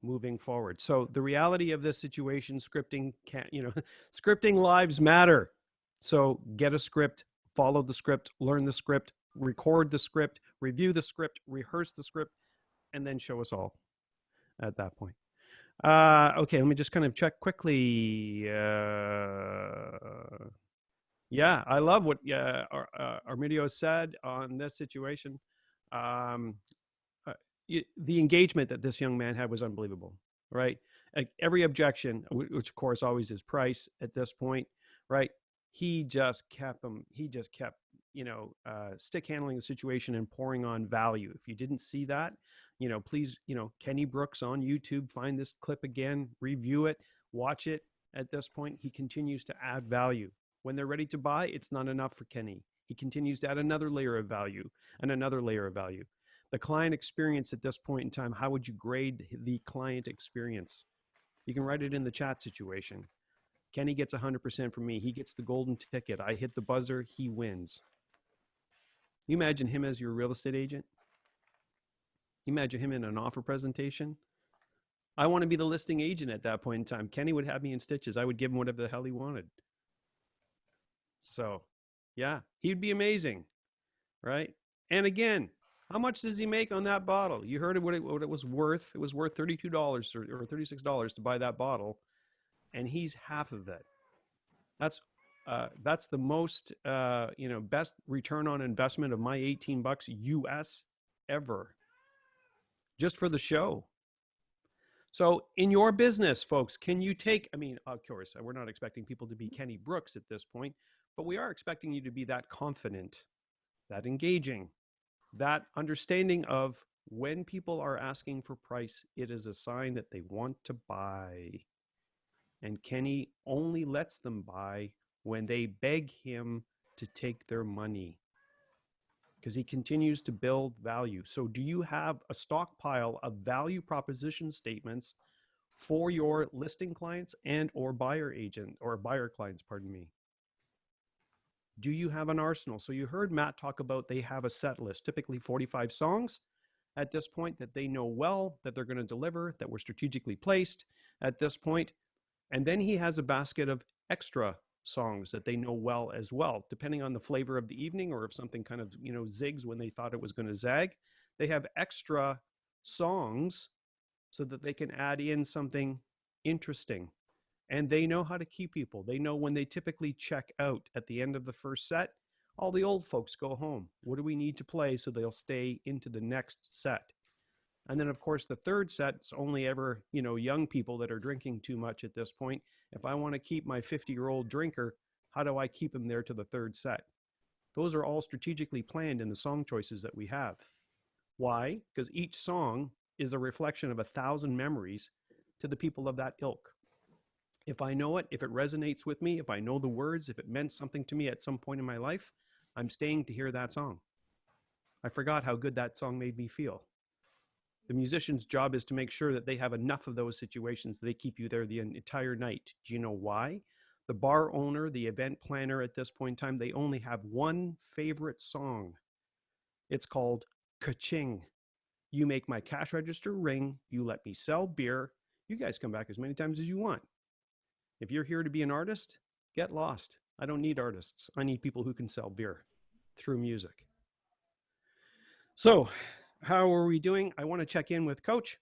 moving forward. So the reality of this situation, scripting can't, scripting lives matter. So get a script, follow the script, learn the script, record the script, review the script, rehearse the script, and then show us all at that point. Okay, let me just kind of check quickly. Yeah, I love what Armidio said on this situation. The engagement that this young man had was unbelievable, right? Like every objection, which of course always is price at this point, right? He just kept stick handling the situation and pouring on value. If you didn't see that, please, Kenny Brooks on YouTube, find this clip again, review it, watch it. At this point, he continues to add value. When they're ready to buy, it's not enough for Kenny. He continues to add another layer of value and another layer of value. The client experience at this point in time, how would you grade the client experience? You can write it in the chat situation. Kenny gets 100% from me. He gets the golden ticket. I hit the buzzer, he wins. You imagine him as your real estate agent? You imagine him in an offer presentation? I want to be the listing agent at that point in time. Kenny would have me in stitches. I would give him whatever the hell he wanted. So, yeah, he'd be amazing, right? And again, how much does he make on that bottle? You heard what it was worth. It was worth $32 or $36 to buy that bottle, and he's half of it. That's the most best return on investment of my $18 US ever, just for the show. So in your business, folks, can you take? I mean, of course, we're not expecting people to be Kenny Brooks at this point, but we are expecting you to be that confident, that engaging, that understanding of when people are asking for price, it is a sign that they want to buy. And Kenny only lets them buy when they beg him to take their money, because he continues to build value. So do you have a stockpile of value proposition statements for your listing clients and or buyer agent or buyer clients, pardon me? Do you have an arsenal? So you heard Matt talk about they have a set list, typically 45 songs at this point that they know well, that they're going to deliver, that were strategically placed at this point. And then he has a basket of extra songs that they know well as well, depending on the flavor of the evening, or if something kind of, zigs when they thought it was going to zag. They have extra songs so that they can add in something interesting. And they know how to keep people. They know when they typically check out at the end of the first set, all the old folks go home. What do we need to play so they'll stay into the next set? And then, of course, the third set, it's only ever, young people that are drinking too much at this point. If I want to keep my 50-year-old drinker, how do I keep him there to the third set? Those are all strategically planned in the song choices that we have. Why? Because each song is a reflection of 1,000 memories to the people of that ilk. If I know it, if it resonates with me, if I know the words, if it meant something to me at some point in my life, I'm staying to hear that song. I forgot how good that song made me feel. The musician's job is to make sure that they have enough of those situations that they keep you there the entire night. Do you know why? The bar owner, the event planner at this point in time, they only have one favorite song. It's called Ka-Ching. You make my cash register ring. You let me sell beer. You guys come back as many times as you want. If you're here to be an artist, get lost. I don't need artists. I need people who can sell beer through music. So, how are we doing? I want to check in with Coach.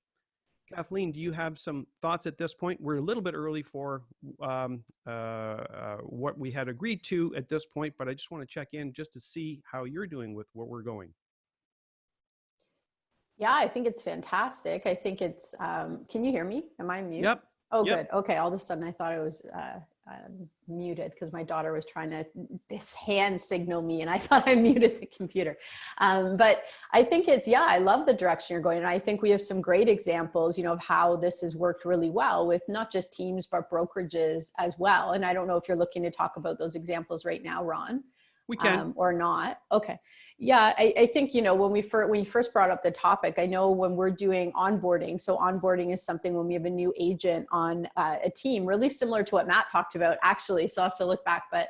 Kathleen, do you have some thoughts at this point? We're a little bit early for what we had agreed to at this point, but I just want to check in just to see how you're doing with where we're going. Yeah, I think it's fantastic. I think it's, can you hear me? Am I mute? Yep. Oh, Yep. Good. Okay. All of a sudden I thought I was muted because my daughter was trying to hand signal me and I thought I muted the computer. But I think it's, yeah, I love the direction you're going. And I think we have some great examples, of how this has worked really well with not just teams, but brokerages as well. And I don't know if you're looking to talk about those examples right now, Ron. We can. Or not. Okay. Yeah. I think, when you first brought up the topic, I know when we're doing onboarding, so onboarding is something when we have a new agent on a team, really similar to what Matt talked about actually. So I'll have to look back, but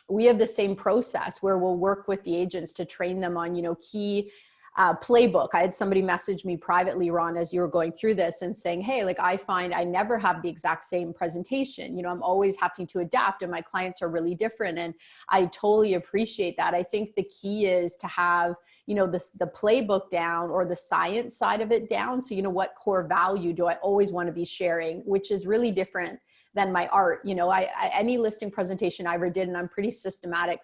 we have the same process where we'll work with the agents to train them on, key Playbook. I had somebody message me privately, Ron, as you were going through this and saying, hey, like I find I never have the exact same presentation. You know, I'm always having to adapt and my clients are really different. And I totally appreciate that. I think the key is to have, you know, the playbook down or the science side of it down. So, you know, what core value do I always want to be sharing, which is really different than my art. You know, any listing presentation I ever did, and I'm pretty systematic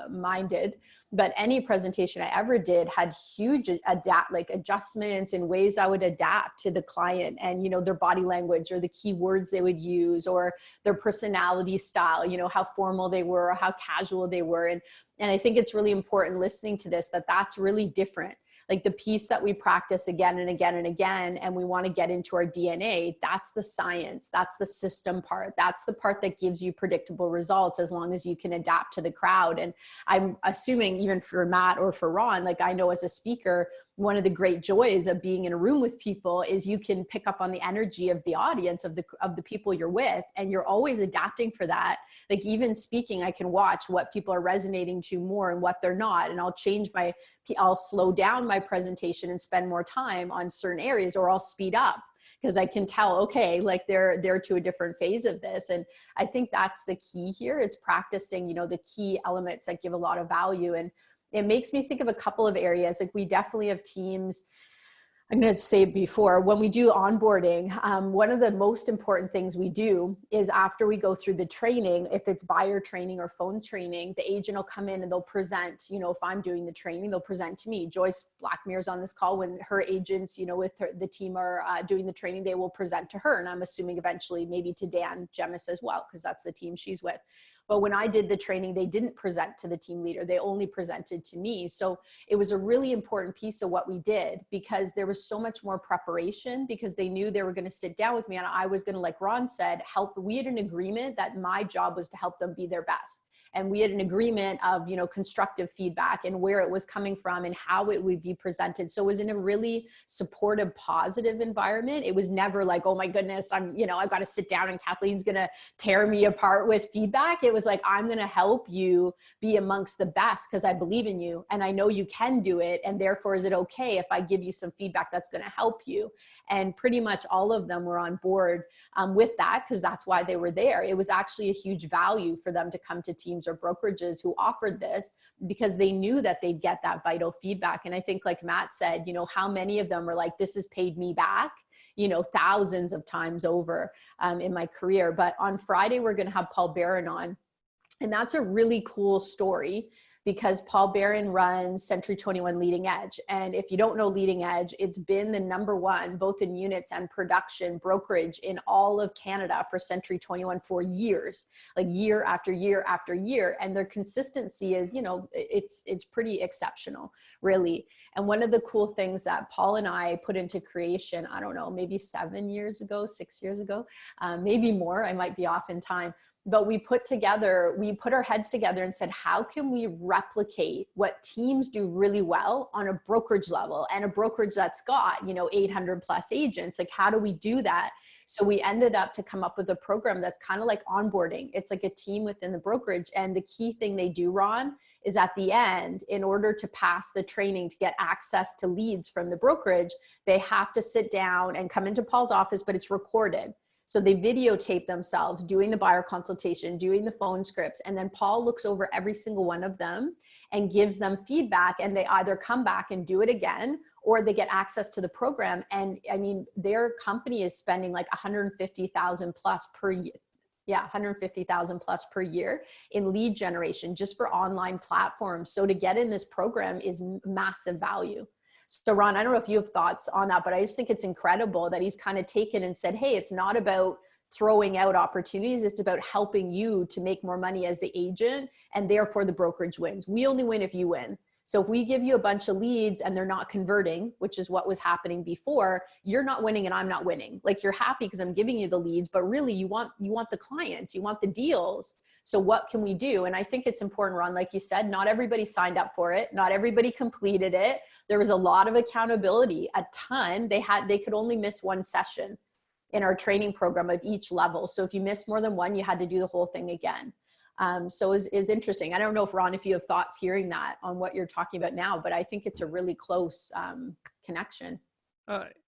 minded, but any presentation I ever did had huge adjustments and ways I would adapt to the client and, you know, their body language or the key words they would use or their personality style, you know, how formal they were or how casual they were. And I think it's really important listening to this, that's really different. Like the piece that we practice again and again and again, and we want to get into our DNA, that's the science, that's the system part. That's the part that gives you predictable results as long as you can adapt to the crowd. And I'm assuming even for Matt or for Ron, like I know as a speaker, one of the great joys of being in a room with people is you can pick up on the energy of the audience, of the people you're with, and you're always adapting for that. Like even speaking, I can watch what people are resonating to more and what they're not. And I'll slow down my presentation and spend more time on certain areas, or I'll speed up because I can tell, okay, like they're to a different phase of this. And I think that's the key here. It's practicing, you know, the key elements that give a lot of value. And it makes me think of a couple of areas. Like we definitely have teams. I'm going to say before, when we do onboarding, one of the most important things we do is after we go through the training, if it's buyer training or phone training, the agent will come in and they'll present, you know, if I'm doing the training, they'll present to me. Joyce Blackmere's on this call. When her agents, you know, with the team are doing the training, they will present to her. And I'm assuming eventually maybe to Dan Gemis as well, because that's the team she's with. But when I did the training, they didn't present to the team leader. They only presented to me. So it was a really important piece of what we did because there was so much more preparation because they knew they were going to sit down with me and I was going to, like Ron said, help. We had an agreement that my job was to help them be their best. And we had an agreement of, you know, constructive feedback and where it was coming from and how it would be presented. So it was in a really supportive, positive environment. It was never like, oh my goodness, I've got to sit down and Kathleen's going to tear me apart with feedback. It was like, I'm going to help you be amongst the best because I believe in you and I know you can do it. And therefore, is it okay if I give you some feedback that's going to help you? And pretty much all of them were on board with that because that's why they were there. It was actually a huge value for them to come to teams or brokerages who offered this because they knew that they'd get that vital feedback. And I think like Matt said, you know, how many of them were like, this has paid me back, you know, thousands of times over in my career. But on Friday, we're going to have Paul Barron on. And that's a really cool story because Paul Barron runs Century 21 Leading Edge. And if you don't know Leading Edge, it's been the #1, both in units and production brokerage in all of Canada for Century 21 for years, like year after year after year. And their consistency is, you know, it's pretty exceptional, really. And one of the cool things that Paul and I put into creation, I don't know, maybe 7 years ago, 6 years ago, maybe more, I might be off in time. But we put our heads together and said, how can we replicate what teams do really well on a brokerage level and a brokerage that's got, you know, 800 plus agents? Like, how do we do that? So we ended up to come up with a program that's kind of like onboarding. It's like a team within the brokerage. And the key thing they do, Ron, is at the end, in order to pass the training to get access to leads from the brokerage, they have to sit down and come into Paul's office, but it's recorded. So they videotape themselves doing the buyer consultation, doing the phone scripts, and then Paul looks over every single one of them and gives them feedback, and they either come back and do it again or they get access to the program. And I mean, their company is spending like $150,000 plus per year. Yeah, $150,000 plus per year in lead generation just for online platforms. So to get in this program is massive value. So Ron, I don't know if you have thoughts on that, but I just think it's incredible that he's kind of taken and said, hey, it's not about throwing out opportunities. It's about helping you to make more money as the agent, and therefore the brokerage wins. We only win if you win. So if we give you a bunch of leads and they're not converting, which is what was happening before, you're not winning and I'm not winning. Like, you're happy because I'm giving you the leads, but really you want the clients, you want the deals. So what can we do? And I think it's important, Ron, like you said, not everybody signed up for it. Not everybody completed it. There was a lot of accountability, a ton. They could only miss one session in our training program of each level. So if you missed more than one, you had to do the whole thing again. So is interesting. I don't know if Ron, if you have thoughts hearing that on what you're talking about now, but I think it's a really close connection.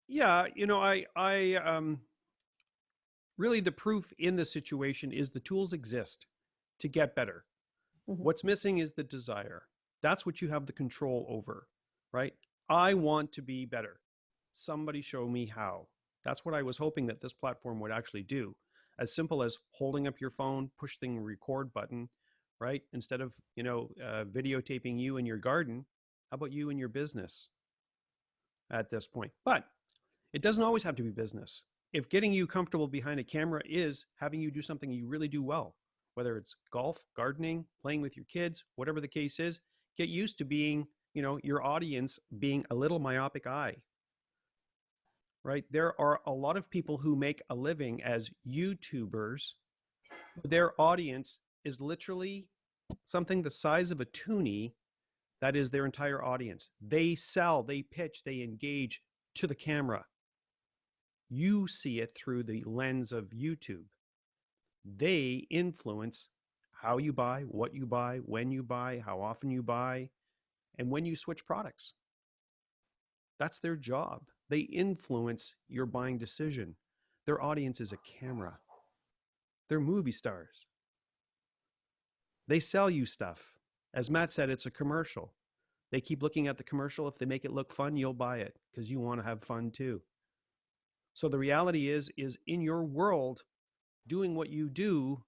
Yeah, you know, really the proof in the situation is the tools exist to get better. Mm-hmm. What's missing is the desire. That's what you have the control over, right? I want to be better. Somebody show me how. That's what I was hoping that this platform would actually do. As simple as holding up your phone, push the record button, right? Instead of, videotaping you in your garden, how about you in your business at this point? But it doesn't always have to be business. If getting you comfortable behind a camera is having you do something you really do well, whether it's golf, gardening, playing with your kids, whatever the case is, get used to being, your audience being a little myopic eye, right? There are a lot of people who make a living as YouTubers. Their audience is literally something the size of a toonie. That is their entire audience. They sell, they pitch, they engage to the camera. You see it through the lens of YouTube. They influence how you buy, what you buy, when you buy, how often you buy, and when you switch products. That's their job. They influence your buying decision. Their audience is a camera. They're movie stars. They sell you stuff. As Matt said, it's a commercial. They keep looking at the commercial. If they make it look fun, you'll buy it because you want to have fun too. So the reality is in your world, doing what you do,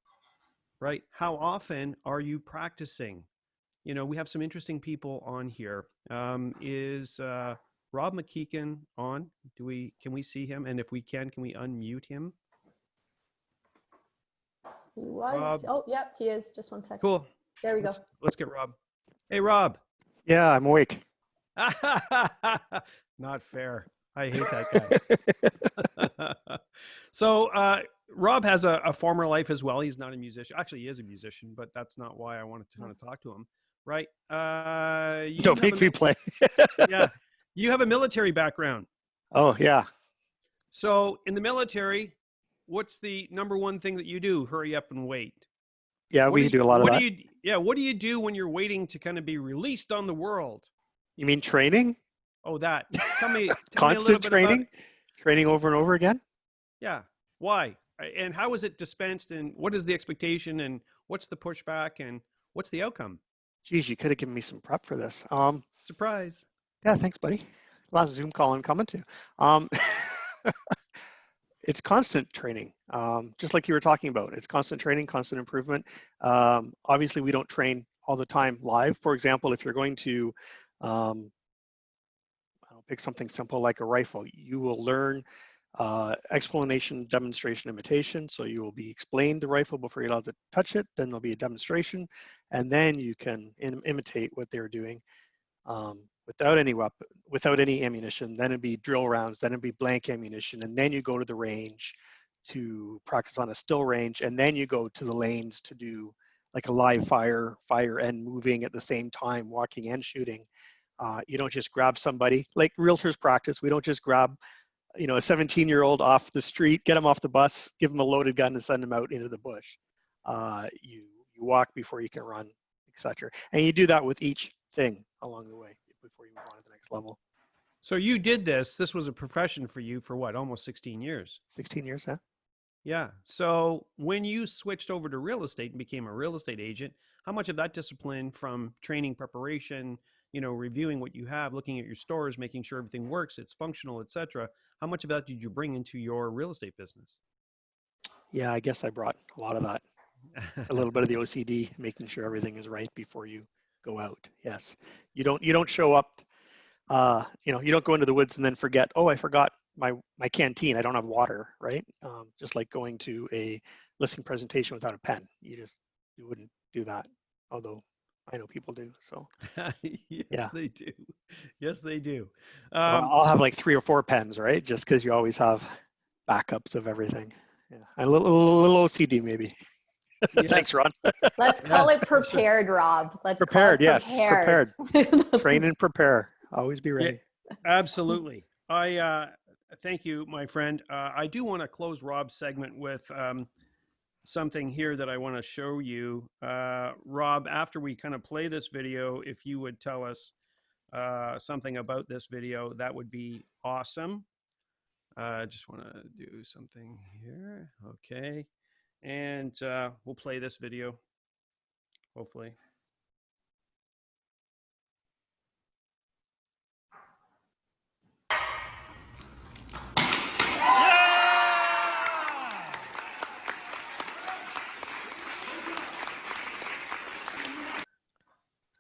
right? How often are you practicing? We have some interesting people on here. Is Rob McKeegan on? Can we see him? And if we can we unmute him? He was. Rob. Oh, yep, he is. Just one second. Cool. There we go. Let's get Rob. Hey, Rob. Yeah, I'm awake. Not fair. I hate that guy. So Rob has a former life as well. He's not a musician. Actually, he is a musician, but that's not why I wanted to kind of talk to him. Right? Don't make me play. Yeah. You have a military background. Oh, yeah. So in the military, what's the number one thing that you do? Hurry up and wait. Yeah, we do a lot of that. What do you do when you're waiting to kind of be released on the world? You mean training? Oh, that. Tell me Constant training? Training over and over again? Yeah. Why? And how is it dispensed? And what is the expectation? And what's the pushback? And what's the outcome? Geez, you could have given me some prep for this. Surprise. Yeah, thanks, buddy. Last Zoom call I'm coming to. It's constant training, just like you were talking about. It's constant training, constant improvement. Obviously, we don't train all the time live. For example, if you're going to pick something simple like a rifle, you will learn explanation, demonstration, imitation. So you will be explained the rifle before you're allowed to touch it. Then there'll be a demonstration, and then you can imitate what they're doing without any weapon, without any ammunition. Then it'd be drill rounds. Then it'd be blank ammunition, and then you go to the range to practice on a still range, and then you go to the lanes to do like a live fire and moving at the same time, walking and shooting. You don't just grab somebody like realtors practice. We don't just grab, a 17-year-old off the street, get him off the bus, give him a loaded gun and send him out into the bush. You walk before you can run, etc. And you do that with each thing along the way before you move on to the next level. So you did this. This was a profession for you for what? Almost 16 years. 16 years, huh? Yeah. So when you switched over to real estate and became a real estate agent, how much of that discipline from training, preparation, reviewing what you have, looking at your stores, making sure everything works, it's functional, etc. How much of that did you bring into your real estate business? Yeah, I guess I brought a lot of that. A little bit of the OCD, making sure everything is right before you go out. Yes. You don't show up, you don't go into the woods and then forget, oh, I forgot my canteen. I don't have water, right? Just like going to a listing presentation without a pen. You wouldn't do that. Although I know people do. So They do. Yes, they do. I'll have like 3 or 4 pens, right? Just because you always have backups of everything. Yeah, a little OCD maybe. Yes. Thanks, Ron. Let's call it prepared, Rob. Let's prepared. Call it Yes, prepared. Train and prepare. Always be ready. Yeah, absolutely. I thank you, my friend. I do want to close Rob's segment with something here that I want to show you. Rob, after we kind of play this video, if you would tell us something about this video, that would be awesome. I just want to do something here. Okay. And we'll play this video, hopefully.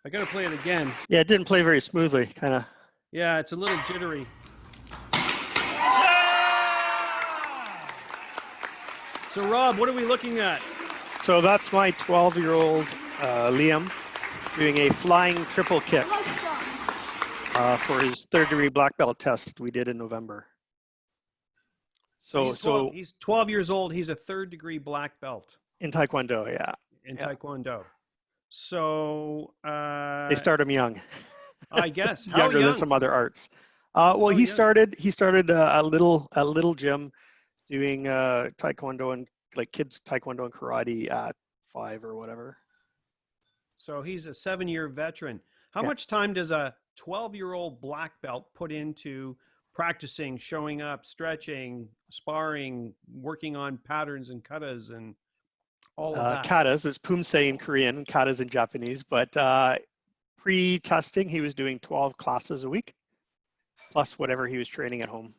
I got to play it again. Yeah, it didn't play very smoothly, kind of. Yeah, it's a little jittery. So Rob, what are we looking at? So that's my 12-year-old Liam doing a flying triple kick for his third-degree black belt test we did in November. So he's 12 years old. He's a third-degree black belt in Taekwondo, yeah. In Taekwondo. So they start him young. I guess younger than some other arts. Well, he started a little gym doing Taekwondo and like kids Taekwondo and karate at 5 or whatever. So he's a 7-year veteran. How much time does a 12-year-old black belt put into practicing, showing up, stretching, sparring, working on patterns and katas and all of that? Katas, it's pumse in Korean, katas in Japanese, but pre-testing, he was doing 12 classes a week, plus whatever he was training at home.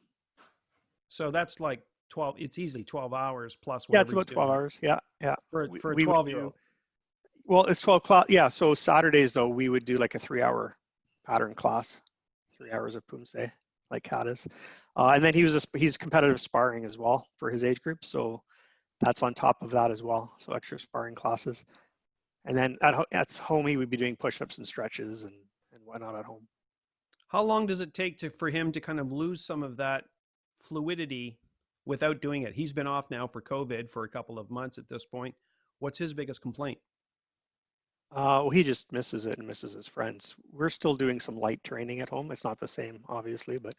So that's like 12, it's easily 12 hours plus whatever. Yeah, it's about 12 doing. hours, yeah. For a 12-year-old. Well, it's 12 class, yeah, so Saturdays, though, we would do like a 3-hour pattern class, 3 hours of pumse, like katas. And then he's competitive sparring as well for his age group, so that's on top of that as well, so extra sparring classes. And then at home, he would be doing push-ups and stretches and whatnot at home. How long does it take for him to kind of lose some of that fluidity without doing it? He's been off now for COVID for a couple of months at this point. What's his biggest complaint? Well, he just misses it and misses his friends. We're still doing some light training at home. It's not the same, obviously, but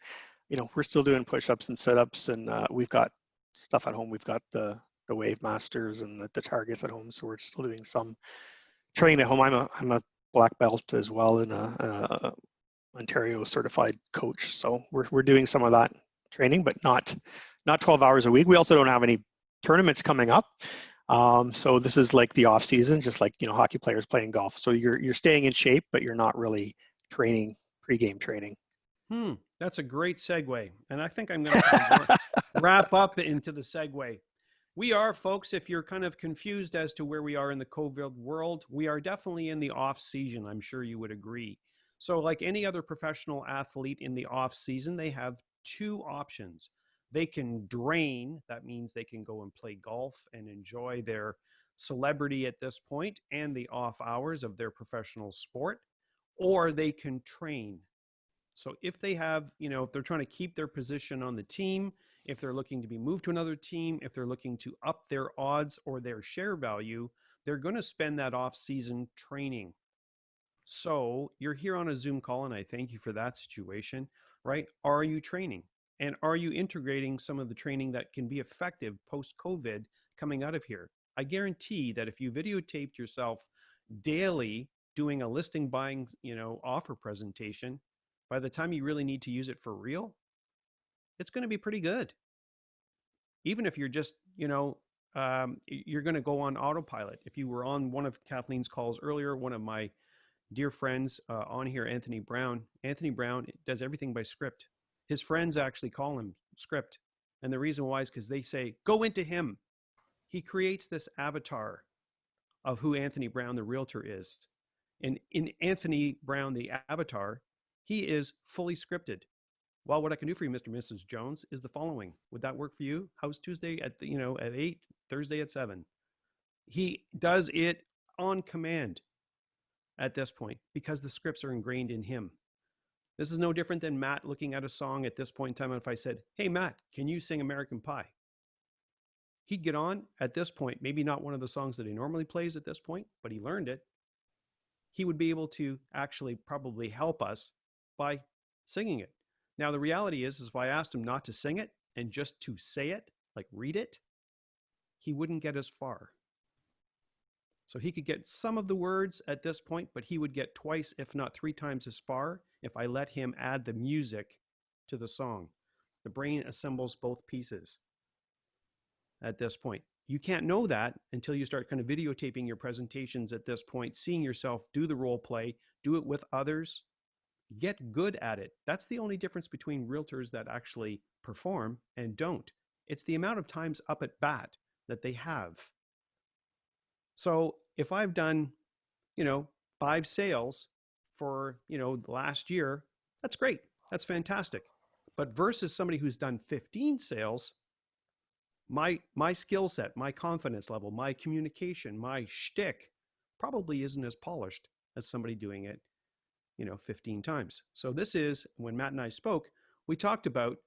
we're still doing push-ups and sit-ups, and we've got stuff at home. We've got the Wave Masters and the targets at home, so we're still doing some training at home. I'm a black belt as well and a Ontario certified coach, so we're doing some of that training, but not 12 hours a week. We also don't have any tournaments coming up. So this is like the off season, just like hockey players playing golf. So you're staying in shape, but you're not really training, pre-game training. That's a great segue, and I think I'm going to wrap up into the segue. We are, folks, if you're kind of confused as to where we are in the COVID world, we are definitely in the off season. I'm sure you would agree. So like any other professional athlete in the off season, they have two options. They can drain. That means they can go and play golf and enjoy their celebrity at this point and the off hours of their professional sport, or they can train. So if they have, if they're trying to keep their position on the team, if they're looking to be moved to another team, if they're looking to up their odds or their share value, they're going to spend that off season training. So you're here on a Zoom call, and I thank you for that situation, right? Are you training? And are you integrating some of the training that can be effective post-COVID coming out of here? I guarantee that if you videotaped yourself daily doing a listing buying, offer presentation, by the time you really need to use it for real, it's going to be pretty good. Even if you're just, you're going to go on autopilot. If you were on one of Kathleen's calls earlier, one of my dear friends on here, Anthony Brown does everything by script. His friends actually call him script. And the reason why is because they say, go into him. He creates this avatar of who Anthony Brown, the realtor, is. And in Anthony Brown, the avatar, he is fully scripted. Well, what I can do for you, Mr. and Mrs. Jones, is the following. Would that work for you? How's Tuesday at, at 8, Thursday at 7? He does it on command at this point because the scripts are ingrained in him. This is no different than Matt looking at a song at this point in time. And if I said, hey, Matt, can you sing American Pie? He'd get on at this point, maybe not one of the songs that he normally plays at this point, but he learned it. He would be able to actually probably help us by singing it. Now, the reality is if I asked him not to sing it and just to say it, like read it, he wouldn't get as far. So he could get some of the words at this point, but he would get twice, if not 3 times as far if I let him add the music to the song. The brain assembles both pieces at this point. You can't know that until you start kind of videotaping your presentations at this point, seeing yourself do the role play, do it with others, get good at it. That's the only difference between realtors that actually perform and don't. It's the amount of times up at bat that they have. So if I've done, 5 sales for, the last year, that's great. That's fantastic. But versus somebody who's done 15 sales, my skill set, my confidence level, my communication, my shtick probably isn't as polished as somebody doing it, 15 times. So this is, when Matt and I spoke, we talked about,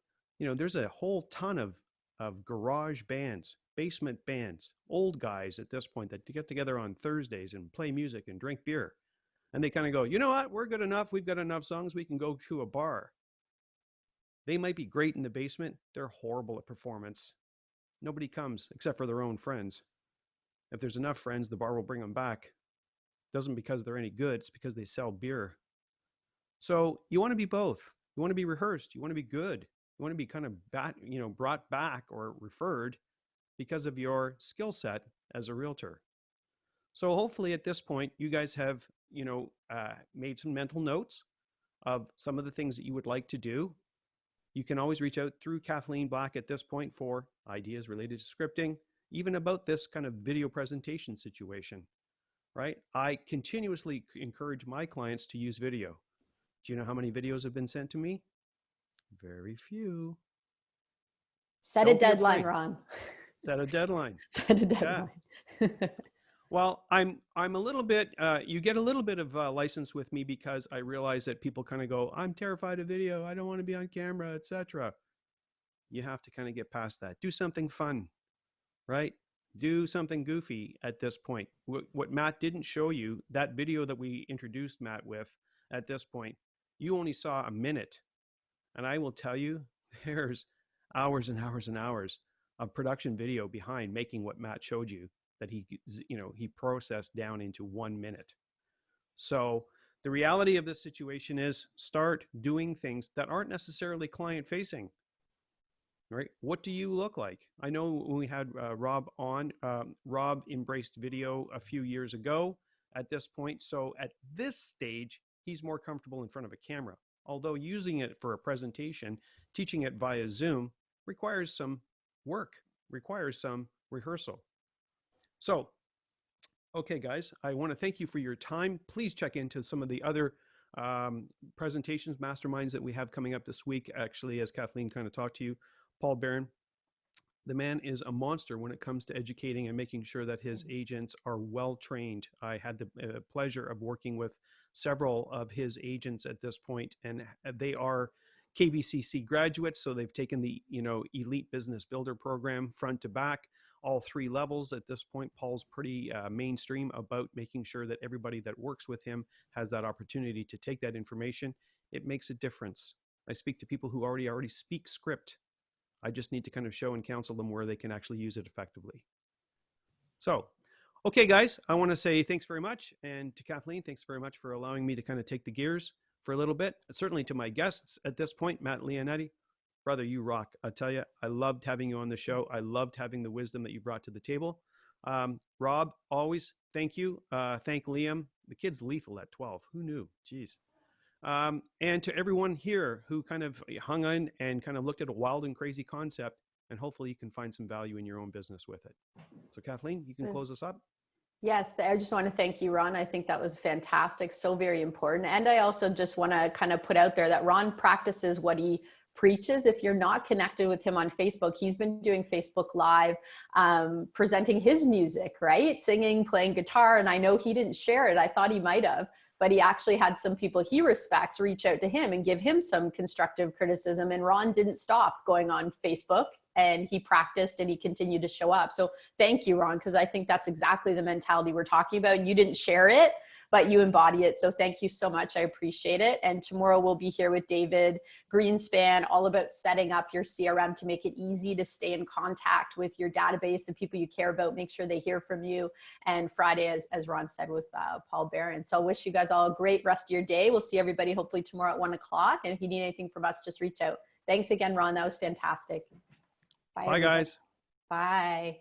there's a whole ton of garage bands, basement bands, old guys at this point that get together on Thursdays and play music and drink beer. And they kind of go, you know what, we're good enough. We've got enough songs. We can go to a bar. They might be great in the basement. They're horrible at performance. Nobody comes except for their own friends. If there's enough friends, the bar will bring them back. It doesn't because they're any good. It's because they sell beer. So you want to be both. You want to be rehearsed. You want to be good. You want to be kind of brought back or referred because of your skill set as a realtor. So hopefully at this point, you guys have, made some mental notes of some of the things that you would like to do. You can always reach out through Kathleen Black at this point for ideas related to scripting, even about this kind of video presentation situation, right? I continuously encourage my clients to use video. Do you know how many videos have been sent to me? Very few. Set a deadline, Ron. Set a deadline. Set a deadline. Yeah. Well, I'm a little bit, you get a little bit of license with me because I realize that people kind of go, I'm terrified of video. I don't want to be on camera, etc. You have to kind of get past that. Do something fun, right? Do something goofy at this point. What Matt didn't show you, that video that we introduced Matt with at this point, you only saw a minute. And I will tell you, there's hours and hours and hours of production video behind making what Matt showed you that he processed down into 1 minute. So the reality of this situation is start doing things that aren't necessarily client facing, right? What do you look like? I know when we had Rob on, Rob embraced video a few years ago at this point. So at this stage, he's more comfortable in front of a camera. Although using it for a presentation, teaching it via Zoom requires some work, requires some rehearsal. So, okay, guys, I want to thank you for your time. Please check into some of the other presentations, masterminds that we have coming up this week. Actually, as Kathleen kind of talked to you, Paul Barron, the man is a monster when it comes to educating and making sure that his agents are well trained. I had the pleasure of working with several of his agents at this point, and they are KBCC graduates, so they've taken the Elite Business Builder program front to back, all 3 levels at this point. Paul's pretty mainstream about making sure that everybody that works with him has that opportunity to take that information. It makes a difference. I speak to people who already speak script. I just need to kind of show and counsel them where they can actually use it effectively. So, okay, guys, I want to say thanks very much. And to Kathleen, thanks very much for allowing me to kind of take the gears for a little bit. Certainly to my guests at this point, Matt Leonetti, brother, you rock. I tell you, I loved having you on the show. I loved having the wisdom that you brought to the table. Rob, always thank you. Thank Liam. The kid's lethal at 12. Who knew? Jeez. And to everyone here who kind of hung on and kind of looked at a wild and crazy concept, and hopefully you can find some value in your own business with it. So Kathleen, you can close us up. Yes, I just want to thank you, Ron. I think that was fantastic. So very important. And I also just want to kind of put out there that Ron practices what he preaches. If you're not connected with him on Facebook, he's been doing Facebook Live, presenting his music, right? Singing, playing guitar. And I know he didn't share it. I thought he might have, but he actually had some people he respects reach out to him and give him some constructive criticism. And Ron didn't stop going on Facebook, and he practiced and he continued to show up. So thank you, Ron, because I think that's exactly the mentality we're talking about. You didn't share it, but you embody it. So thank you so much. I appreciate it. And tomorrow we'll be here with David Greenspan, all about setting up your CRM to make it easy to stay in contact with your database, the people you care about, make sure they hear from you. And Friday, as Ron said, with Paul Barron. So I wish you guys all a great rest of your day. We'll see everybody hopefully tomorrow at 1 o'clock. And if you need anything from us, just reach out. Thanks again, Ron. That was fantastic. Bye, guys. Bye.